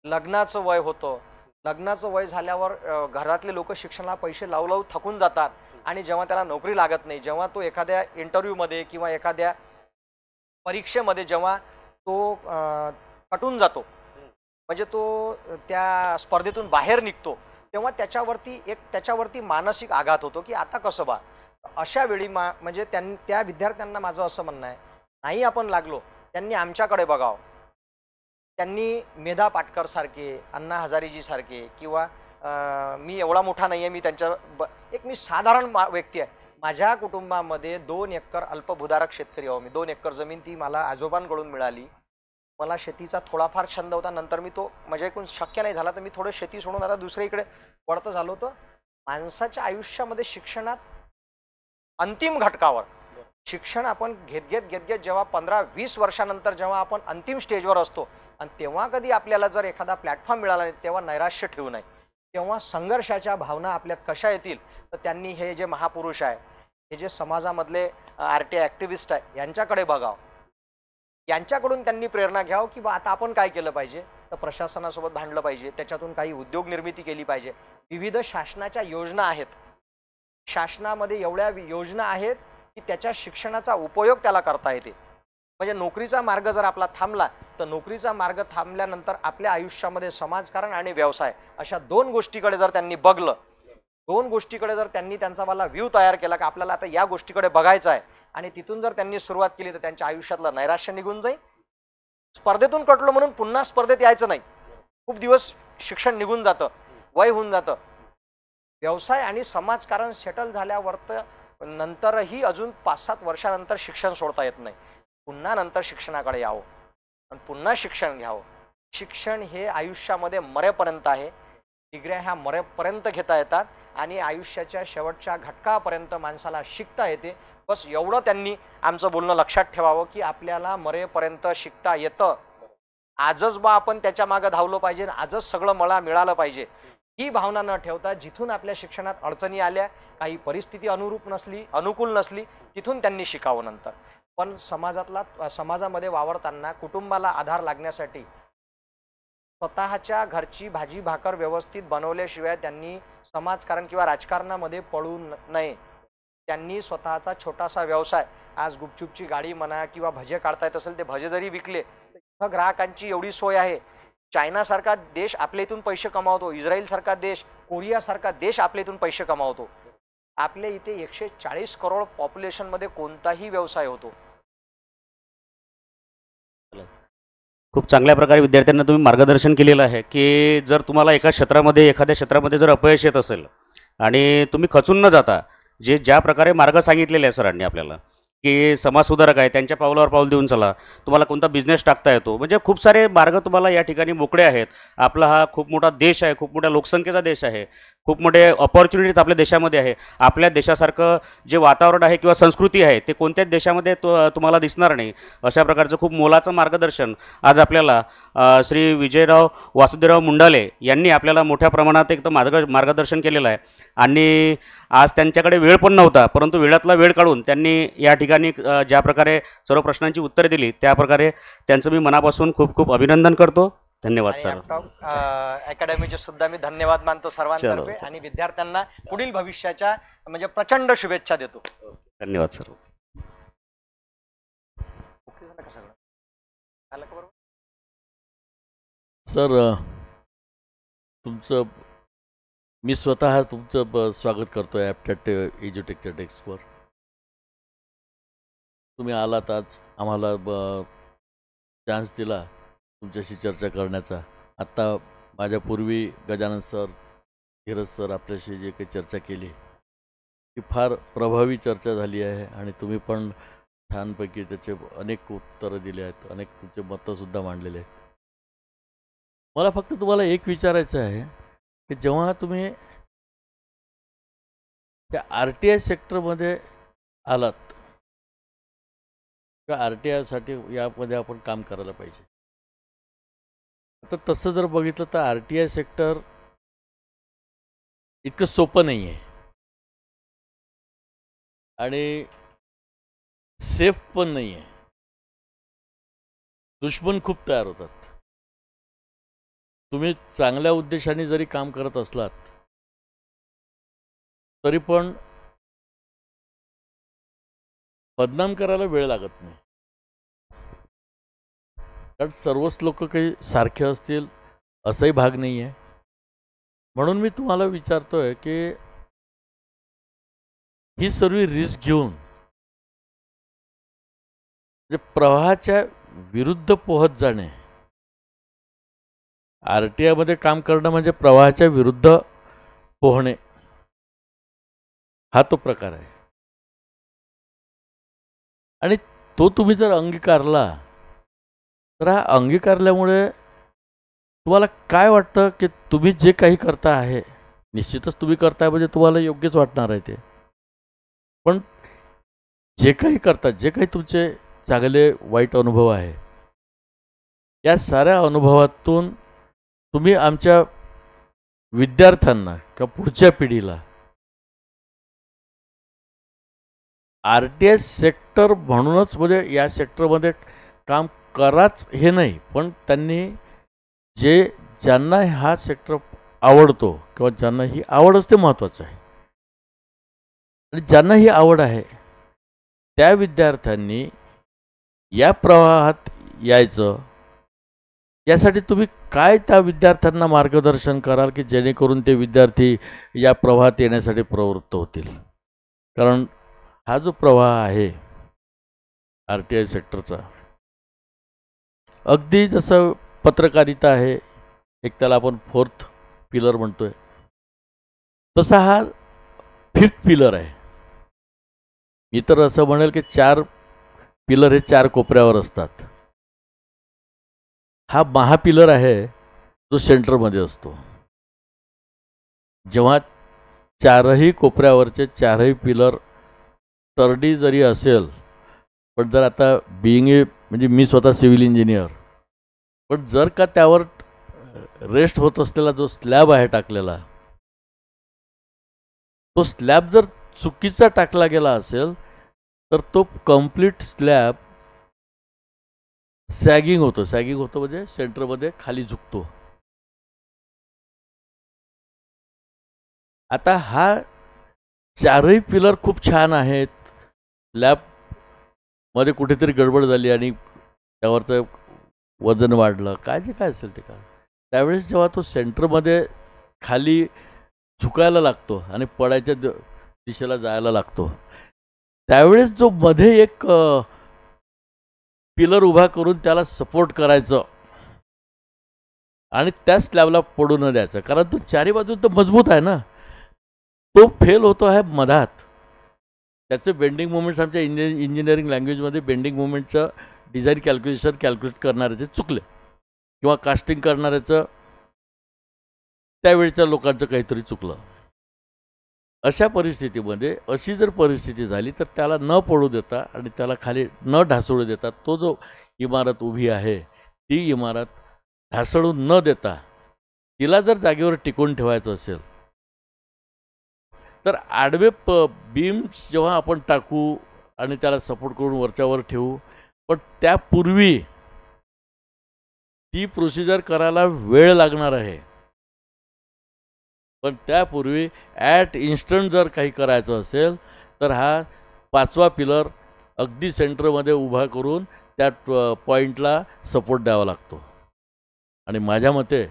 लग्नाचं वय होतं. लग्नाचं वय झाल्यावर घरातले लोक शिक्षणाला पैसे लावू लावू थकून जातात आणि जेव्हा त्याला नोकरी लागत नाही, जेव्हा तो एखाद्या इंटरव्ह्यूमध्ये किंवा एखाद्या परीक्षेमध्ये जेव्हा तो कटून जातो, म्हणजे तो त्या स्पर्धेतून बाहेर निघतो, तेव्हा त्याच्यावरती मानसिक आघात होतो की आता कसं बा. अशा वेळी म्हणजे त्या विद्यार्थ्यांना माझं असं म्हणणं आहे, नाही आपण लागलो, त्यांनी आमच्याकडे बघावं. त्यांनी मेधा पाटकर सारखे, अण्णा हजारेजी सारखे, किंवा मी एवढा मोठा नाही आहे, मी एक मी साधारण व्यक्ती आहे. माझ्या कुटुंबामध्ये 2 एकर अल्पभूधारक शेतकरी आहो मी. 2 एकर जमीन ती मला आजोबांकडून मिळाली. मला शेतीचा थोडाफार छंद होता. नंतर मी तो माझ्या एकूण शक्य नाही झाला तर मी थोडं शेती सोडून आता दुसरीकडे वळतं झालो होतं. माणसाच्या आयुष्यामध्ये शिक्षणात अंतिम घटकावर शिक्षण आपण घेत जेव्हा 15-20 वर्षानंतर जेव्हा आपण अंतिम स्टेजवर असतो आणि तेव्हा कधी आपल्याला जर एखादा प्लॅटफॉर्म मिळाला नाही, तेव्हा नैराश्य ठेवू नये. तेव्हा संघर्षाच्या भावना आपल्यात कशा येतील, तर त्यांनी हे जे महापुरुष आहे, हे जे समाजामधले RTI ॲक्टिव्हिस्ट आहे, यांच्याकडे बघावं. यांच्याकडून त्यांनी प्रेरणा घ्यावं की बा आता आपण काय केलं पाहिजे, तर प्रशासनासोबत भांडलं पाहिजे, त्याच्यातून काही उद्योग निर्मिती केली पाहिजे. विविध शासनाच्या योजना आहेत, शासनामध्ये एवढ्या योजना आहेत की त्याच्या शिक्षणाचा उपयोग त्याला करता येते. म्हणजे नोकरीचा मार्ग जर आपला थांबला तर नोकरीचा मार्ग थांबल्यानंतर आपल्या आयुष्यामध्ये समाजकारण आणि व्यवसाय अशा दोन गोष्टीकडे जर त्यांनी बघलं, दोन गोष्टीकडे जर त्यांनी त्यांचा वाला व्ह्यू तयार केला की आपल्याला आता या गोष्टीकडे बघायचं आहे आणि तिथून जर त्यांनी सुरुवात केली तर त्यांच्या आयुष्यातलं नैराश्य निघून जाईल. स्पर्धेतून कटलो म्हणून पुन्हा स्पर्धेत यायचं नाही. खूप दिवस शिक्षण निघून जातं, वय होऊन जातं. व्यवसाय आणि समाजकारण सेटल झाल्यावर तर नंतरही अजून 5-7 वर्षानंतर शिक्षण सोडता येत नाही. पुन्हा नंतर शिक्षणाकडे यावं आणि पुन्हा शिक्षण घ्यावं. शिक्षण हे आयुष्यामध्ये मरेपर्यंत आहे. डिग्र्या ह्या मरेपर्यंत घेता येतात आणि आयुष्याच्या शेवटच्या घटकापर्यंत माणसाला शिकता येते. बस एवढं त्यांनी आमचं बोलणं लक्षात ठेवावं की आपल्याला मरेपर्यंत शिकता येतं. आजच बा आपण त्याच्या मागे धावलो पाहिजे, आजच सगळं मला मिळालं पाहिजे ही भावना न ठेवता जिथून आपल्या शिक्षणात अडचणी आल्या, काही परिस्थिती अनुकूल नसली, तिथून त्यांनी शिकावं नंतर. पण समाजामध्ये वावरताना कुटुंबाला आधार लागण्यासाठी स्वतःच्या घरची भाजी भाकर व्यवस्थित बनवल्याशिवाय त्यांनी समाजकारण किंवा राजकारणामध्ये पडू नये. त्यांनी स्वतःचा छोटासा व्यवसाय, आज गुपचूपची गाडी म्हणा किंवा भजे काढता येत असेल ते भजे जरी विकले तर इथं ग्राहकांची एवढी सोय आहे. चायनासारखा देश आपल्या इथून पैसे कमावतो, इस्रायलसारखा देश, कोरियासारखा देश आपल्या इथून पैसे कमावतो. आपल्या इथे 140 करोड पॉप्युलेशनमध्ये कोणताही व्यवसाय होतो. खूप चांगल्या प्रकारे विद्यार्थ्यांना तुम्ही मार्गदर्शन केलेलं आहे की जर तुम्हाला एखाद्या क्षेत्रामध्ये जर अपयश येत असेल आणि तुम्ही खचून न जाता ज्या प्रकारे मार्ग सांगितलेले आहे सरांनी आपल्याला की समाजसुधारक आहे त्यांच्या पावलावर पाऊल देऊन चला, तुम्हाला कोणता बिझनेस टाकता येतो, म्हणजे खूप सारे मार्ग तुम्हाला या ठिकाणी मोकळे आहेत. आपला हा खूप मोठा देश आहे, खूप मोठ्या लोकसंख्येचा देश आहे, खूप मोठे अपॉर्च्युनिटीज आपल्या देशामध्ये आहे. आपल्या देशासारखं जे वातावरण आहे किंवा संस्कृती आहे ते कोणत्याच देशामध्ये तुम्हाला दिसणार नाही. अशा प्रकारचं खूप मोलाचं मार्गदर्शन आज आपल्याला श्री विजयराव वासुदेवराव मुंडाले यांनी आपल्याला मोठ्या प्रमाणात एक मार्गदर्शन केलेलं आहे. आणि आज त्यांच्याकडे वेळ पण नव्हता, परंतु वेळातला वेळ काढून त्यांनी या ठिकाणी ज्या प्रकारे सर्व प्रश्नांची उत्तरे दिली त्या प्रकारे त्यांचं मी मनापासून खूप खूप अभिनंदन करतो. धन्यवाद सर. अकॅडमीचे सुद्धा मी धन्यवाद मानतो सर्वांतर्फे आणि विद्यार्थ्यांना पुढील भविष्याच्या म्हणजे प्रचंड शुभेच्छा देतो. धन्यवाद सर. सर तुमचं मी स्वतः तुमचं स्वागत करतो आहे ॲप्टॅट एज्युटेकच्या डेस्कवर. तुम्ही आलात आज, आम्हाला चान्स दिला तुमच्याशी चर्चा करण्याचा. आत्ता माझ्यापूर्वी गजानन सर, धीरज सर आपल्याशी जे काही चर्चा केली ती फार प्रभावी चर्चा झाली आहे आणि तुम्ही पण छानपैकी त्याचे अनेक उत्तरं दिली आहेत, अनेक तुमचे मतंसुद्धा मांडलेले आहेत. मला फक्त तुम्हाला एक विचारायचं आहे की जेव्हा तुम्ही त्या RTI सेक्टरमध्ये आलात का RTIसाठी यामध्ये आपण काम करायला पाहिजे, तर तसं जर बघितलं तर RTI सेक्टर इतकं सोपं नाही आहे आणि सेफ पण नाही आहे. दुश्मन खूप तयार होतात. तुम्ही चांगल्या उद्देशाने जरी काम करत असलात तरी पण बदनाम करायला वेळ लागत नाही, कारण सर्वच लोक काही सारखे असतील असाही भाग नाही आहे. म्हणून मी तुम्हाला विचारतोय की ही सर्व रिस्क घेऊन म्हणजे प्रवाहाच्या विरुद्ध पोहत जाणे, RTIमध्ये काम करणं म्हणजे प्रवाहाच्या विरुद्ध पोहणे, हा तो प्रकार आहे. आणि तो तुम्ही जर अंगीकारला तर हा अंगीकारल्यामुळे तुम्हाला काय वाटतं की तुम्ही जे काही करता आहे, निश्चितच तुम्ही करताय म्हणजे तुम्हाला योग्यच वाटणार आहे ते, पण जे काही करता, जे काही तुमचे चांगले वाईट अनुभव आहे, या साऱ्या अनुभवातून तुम्ही आमच्या विद्यार्थ्यांना किंवा पुढच्या पिढीला RTI सेक्टर म्हणूनच, म्हणजे या सेक्टरमध्ये काम कराच हे नाही, पण त्यांनी ज्यांना हा सेक्टर आवडतो किंवा ज्यांना ही आवड असते महत्त्वाचं आहे, आणि ज्यांना ही आवड आहे त्या विद्यार्थ्यांनी या प्रवाहात यायचं. यासाठी तुम्ही काय त्या विद्यार्थ्यांना मार्गदर्शन कराल की जेणेकरून ते विद्यार्थी या प्रवाहात येण्यासाठी प्रवृत्त होतील? कारण हा जो प्रवाह आहे RTI सेक्टरचा, अगदी जसं पत्रकारिता आहे, एक त्याला आपण 4th पिलर म्हणतोय, तसा हा 5th पिलर आहे. मी तर असं म्हणेल की 4 पिलर हे 4 कोपऱ्यावर असतात. हा महापिलर आहे जो सेंटरमध्ये असतो. जेव्हा 4ही कोपऱ्यावरचे 4ही पिलर तरडी जरी असेल, पण जर आता बिईंग म्हणजे मी स्वतः सिव्हिल इंजिनियर, पण जर का त्यावर रेस्ट होत असलेला जो स्लॅब आहे टाकलेला, तो स्लॅब जर चुकीचा टाकला गेला असेल तर तो कंप्लीट स्लॅब सॅगिंग होतं म्हणजे सेंटरमध्ये खाली झुकतो. आता हा 4ही पिलर खूप छान आहेत, स्लॅबमध्ये कुठेतरी गडबड झाली आणि त्यावरचं वजन वाढलं, काय असेल ते काय, त्यावेळेस जेव्हा तो सेंटरमध्ये खाली झुकायला लागतो आणि पडायच्या दिशेला जायला लागतो, त्यावेळेस जो मध्ये एक पिलर उभा करून त्याला सपोर्ट करायचं आणि त्या स्लॅबला पडू न द्यायचं, कारण तो चारी बाजू तर मजबूत आहे ना, तो फेल होतो आहे मधात. त्याचे बेंडिंग मुवमेंट्स आमच्या इंजिनिअरिंग लँग्वेजमध्ये बेंडिंग मुवमेंटचं डिझाईन कॅल्क्युलेट करणाऱ्याचे चुकले, किंवा कास्टिंग करणाऱ्याचं त्यावेळच्या लोकांचं काहीतरी चुकलं. अशा परिस्थितीमध्ये अशी जर परिस्थिती झाली तर त्याला न पडू देता आणि त्याला खाली न ढासळू देता, तो जो इमारत उभी आहे ती इमारत ढासळू न देता तिला जर जागेवर टिकवून ठेवायचं असेल तर आडवे बीम्स जेव्हा आपण टाकू आणि त्याला सपोर्ट करून वरच्यावर ठेवू, पण त्यापूर्वी ती प्रोसिजर करायला वेळ लागणार आहे. पण त्यापूर्वी ॲट इन्स्टंट जर काही करायचं असेल तर हा 5वा पिलर अगदी सेंटरमध्ये उभा करून त्या पॉईंटला सपोर्ट द्यावा लागतो. आणि माझ्या मते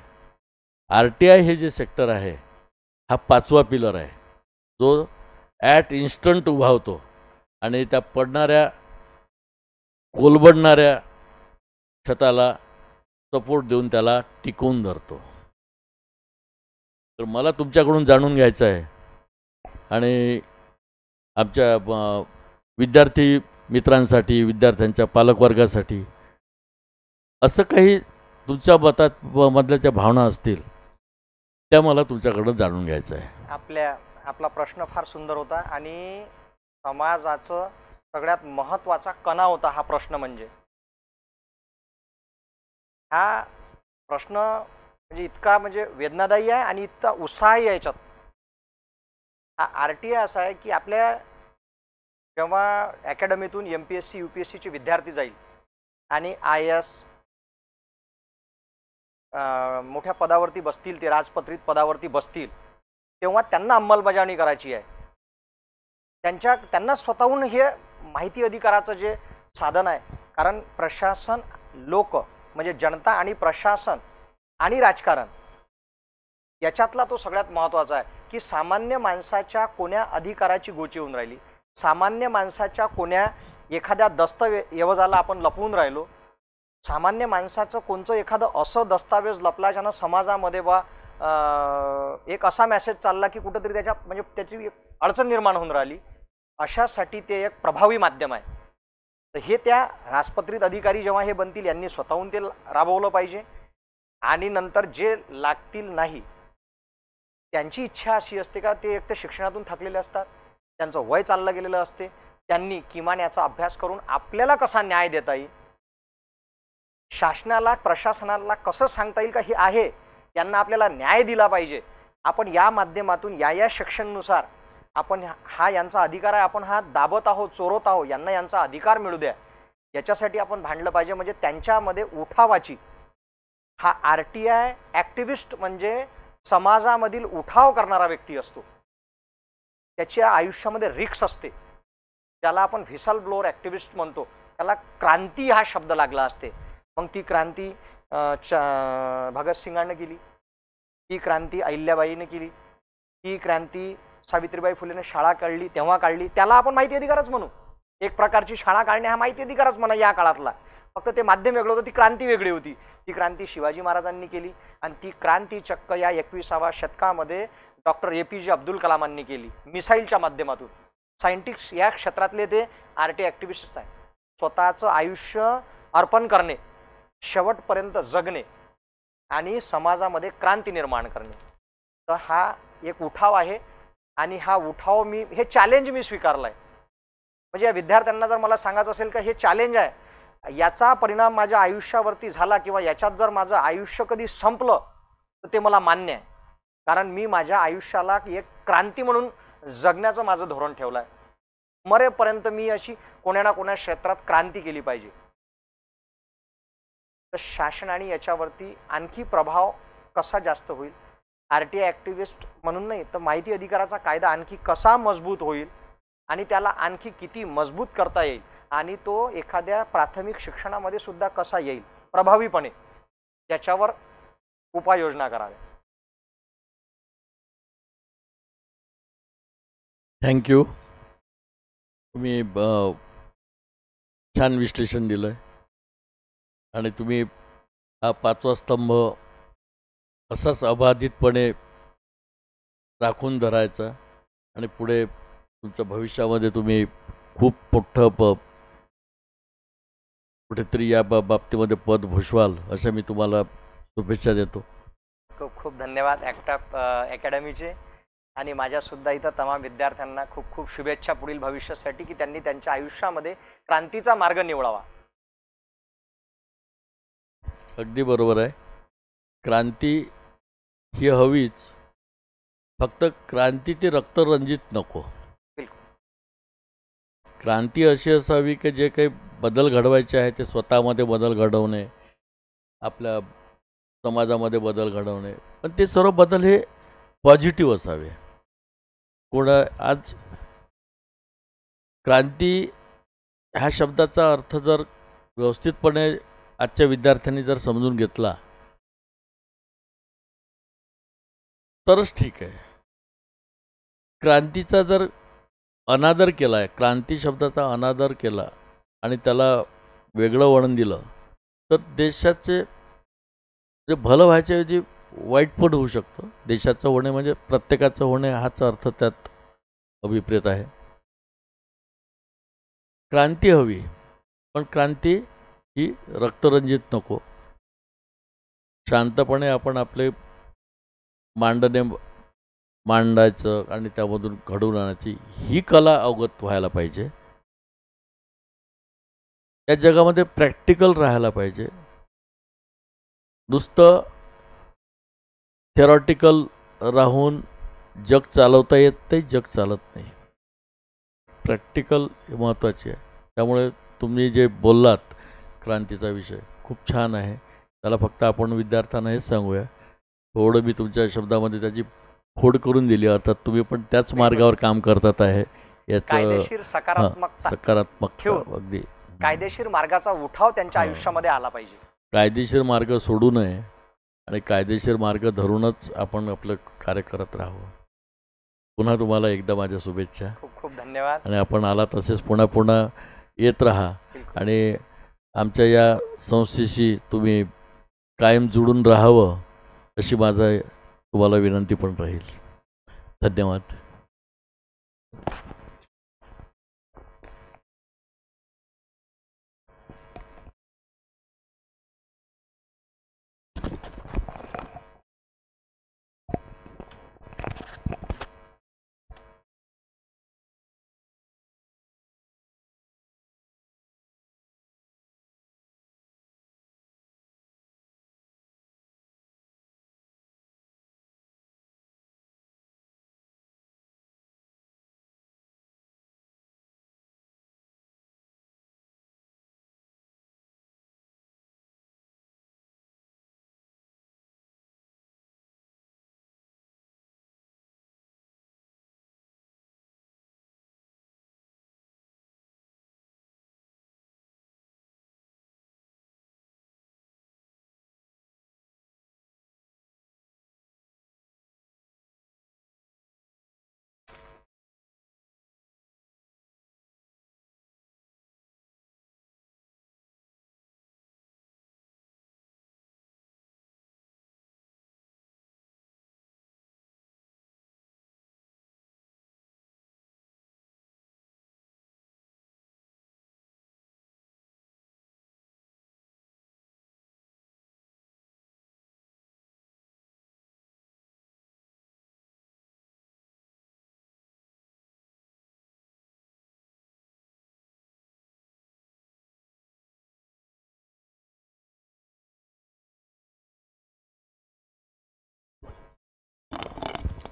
RTI हे जे सेक्टर आहे हा 5वा पिलर आहे, जो ॲट इन्स्टंट उभा होतो आणि त्या पडणाऱ्या कोलबडणाऱ्या छताला सपोर्ट देऊन त्याला टिकवून धरतो. तर मला तुमच्याकडून जाणून घ्यायचं आहे आणि आमच्या विद्यार्थी मित्रांसाठी, विद्यार्थ्यांच्या पालकवर्गासाठी असं काही तुमच्या मधल्या ज्या भावना असतील त्या मला तुमच्याकडून जाणून घ्यायचं आहे. आपला प्रश्न फार सुंदर होता आणि समाजाचं सगळ्यात महत्त्वाचा कणा होता हा प्रश्न. म्हणजे हा प्रश्न म्हणजे इतका म्हणजे वेदनादायी आहे आणि इतका उत्साही आहे याच्यात. हा RTI असा आहे की आपल्या जेव्हा अकॅडमीतून MPSC UPSCचे विद्यार्थी जाईल आणि IAS मोठ्या पदावरती बसतील, ते राजपत्रित पदावरती बसतील, तेव्हा त्यांना अंमलबजावणी करायची आहे. त्यांना स्वतःहून हे माहिती अधिकाराचं जे साधन आहे, कारण प्रशासन, लोक म्हणजे जनता आणि प्रशासन आणि राजकारण याच्यातला तो सगळ्यात महत्त्वाचा आहे की सामान्य माणसाच्या कोण्या अधिकाराची गोची होऊन राहिली, सामान्य माणसाच्या कोण्या एखाद्या दस्तऐवजाला आपण लपवून राहिलो, सामान्य माणसाचं कोणतं एखादं असं दस्तावेज लपला ज्यानं समाजामध्ये एक असा मेसेज चालला की कुठंतरी म्हणजे त्याची अडचण निर्माण होऊन राहिली. अशासाठी ते एक प्रभावी माध्यम आहे. तर हे त्या राजपत्रित अधिकारी जेव्हा हे बनतील यांनी स्वतःहून ते राबवलं पाहिजे. आणि नंतर जे लागतील नाही त्यांची इच्छा अशी असते का ते एक तर शिक्षणातून थकलेले असतात, त्यांचं वय चाललं गेलेलं असते, त्यांनी किमान याचा अभ्यास करून आपल्याला कसा न्याय देता येईल, शासनाला प्रशासनाला कसं सांगता येईल का हे आहे, यांना आपल्याला न्याय दिला पाहिजे. आपण या माध्यमातून या सेक्शननुसार आपण हा यांचा अधिकार आहे, आपण हा दाबत आहोत, चोरत आहोत, यांना यांचा अधिकार मिळू द्या. याच्यासाठी आपण भांडलं पाहिजे. म्हणजे त्यांच्यामध्ये उठावाची, हा RTI ॲक्टिव्हिस्ट म्हणजे समाजामधील उठाव करणारा व्यक्ती असतो. त्याच्या आयुष्यामध्ये रिक्स असते, ज्याला आपण व्हिसल ब्लोअर ॲक्टिव्हिस्ट म्हणतो. त्याला क्रांती हा शब्द लागला असते. मग ती क्रांती भगतसिंगांनी केली, ती क्रांती अहिल्याबाईने केली, ती क्रांती सावित्रीबाई फुलेने शाळा काढली तेव्हा काढली. त्याला आपण माहिती अधिकारच म्हणू. एक प्रकारची शाळा काढणे हा माहिती अधिकारच म्हणा या काळातला. फक्त ते माध्यम वेगळं होतं, ती क्रांती वेगळी होती. ती क्रांती शिवाजी महाराजांनी केली आणि ती क्रांती चक्क या 21व्या शतकामध्ये डॉक्टर APJ अब्दुल कलामांनी केली, मिसाईलच्या माध्यमातून. सायंटिस्ट या क्षेत्रातले ते RTI ॲक्टिव्हिस्ट आहेत. स्वतःचं आयुष्य अर्पण करणे, शेवटपर्यंत जगणे आणि समाजामध्ये क्रांती निर्माण करणे. तर हा एक उठाव आहे आणि हा उठाव हे चॅलेंज मी स्वीकारलं आहे. म्हणजे या विद्यार्थ्यांना जर मला सांगायचं असेल का हे चॅलेंज आहे, याचा परिणाम माझ्या आयुष्यावरती झाला किंवा याच्यात जर माझं आयुष्य कधी संपलं तर ते मला मान्य आहे. कारण मी माझ्या आयुष्याला एक क्रांती म्हणून जगण्याचं माझं धोरण ठेवलं आहे. मरेपर्यंत मी अशी कोण्या ना कोण्या क्षेत्रात क्रांती केली पाहिजे. तर शासनाने याच्यावरती आणखी प्रभाव कसा जास्त होईल, RTI ॲक्टिव्हिस्ट म्हणून नाही तर माहिती अधिकाराचा कायदा आणखी कसा मजबूत होईल आणि त्याला आणखी किती मजबूत करता येईल आणि तो एखाद्या प्राथमिक शिक्षणामध्ये सुद्धा कसा येईल प्रभावीपणे, याच्यावर उपाययोजना कराव्या. थँक्यू. तुम्ही छान विश्लेषण दिलं आहे आणि तुम्ही हा 5वा स्तंभ असाच अबाधितपणे राखून धरायचा आणि पुढे तुमच्या भविष्यामध्ये तुम्ही खूप मोठं कुठेतरी या बाबतीमध्ये पद भूषवाल अशा मी तुम्हाला शुभेच्छा देतो. खूप खूप धन्यवाद ॲक्टअप अकॅडमीचे आणि माझ्यासुद्धा इथं तमाम विद्यार्थ्यांना खूप खूप शुभेच्छा पुढील भविष्यासाठी की त्यांनी त्यांच्या आयुष्यामध्ये क्रांतीचा मार्ग निवडावा. अगदी बरोबर आहे. क्रांती ही हवीच, फक्त क्रांती ती रक्तरंजित नको. क्रांती अशी असावी की जे काही बदल घडवायचे आहे ते स्वतःमध्ये बदल घडवणे, आपल्या समाजामध्ये बदल घडवणे, पण ते सर्व बदल हे पॉझिटिव्ह असावे. आज क्रांती ह्या शब्दाचा अर्थ जर व्यवस्थितपणे आजच्या विद्यार्थ्यांनी जर समजून घेतला तरच ठीक आहे. क्रांतीचा जर अनादर केला आहे, क्रांती शब्दाचा अनादर केला आणि त्याला वेगळं वळण दिलं तर देशाचे जे भलं व्हायच्याऐवजी वाईट पण होऊ शकतं. देशाचं होणे म्हणजे प्रत्येकाचं होणे हाच अर्थ त्यात अभिप्रेत आहे. क्रांती हवी, पण क्रांती ही रक्तरंजित नको. शांतपणे आपण आपले मांडायचं आणि त्यामधून घडवून आणायची ही कला अवगत व्हायला पाहिजे. या जगामध्ये प्रॅक्टिकल राहायला पाहिजे. नुसतं थेरॉटिकल राहून जग चालवता येत नाही, जग चालत नाही. प्रॅक्टिकल महत्त्वाची आहे. त्यामुळे तुम्ही जे बोललात क्रांतीचा विषय खूप छान आहे. त्याला फक्त आपण विद्यार्थ्यांना हेच सांगूया, थोडं मी तुमच्या शब्दामध्ये त्याची फोड करून दिली. अर्थात तुम्ही पण त्याच मार्गावर काम करतात आहे याचं कायदेशीर सकारात्मक अगदी कायदेशीर मार्गाचा उठाव त्यांच्या आयुष्यामध्ये आला पाहिजे. कायदेशीर मार्ग सोडू नये आणि कायदेशीर मार्ग धरूनच आपण आपलं कार्य करत राहावं. पुन्हा तुम्हाला एकदा माझ्या शुभेच्छा. खूप खूप धन्यवाद. आणि आपण आला तसेच पुन्हा येत राहा आणि आमच्या या संस्थेशी तुम्ही कायम जुळून राहावं अशी माझा तुम्हाला विनंती पण राहील. धन्यवाद.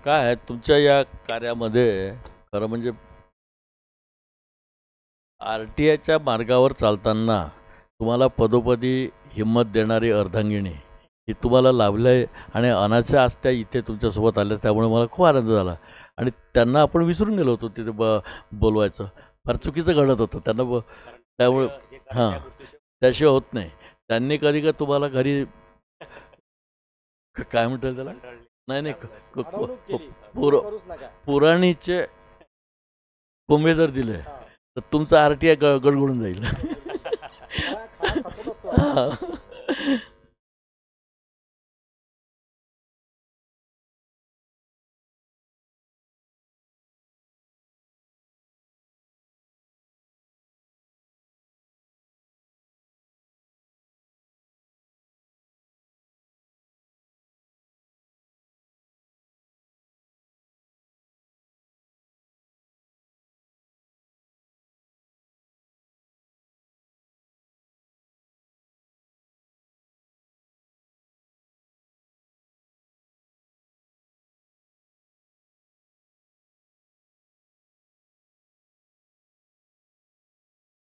काय आहे तुमच्या या कार्यामध्ये खरं म्हणजे RTIच्या मार्गावर चालताना तुम्हाला पदोपदी हिंमत देणारी अर्धांगिनी ही तुम्हाला लाभलं आहे आणि अनाच्या आज त्या इथे तुमच्यासोबत आल्या, त्यामुळे मला खूप आनंद झाला. आणि त्यांना आपण विसरून गेलो होतो तिथे बोलवायचं, फार चुकीचं घडत होतं त्यांना त्यामुळे हां त्याशिवाय होत नाही. त्यांनी कधी का तुम्हाला घरी काय म्हणतात त्याला, नाही पुराणीचे कोंबे जर दिले तर तुमचा RTI गडगडून जाईल.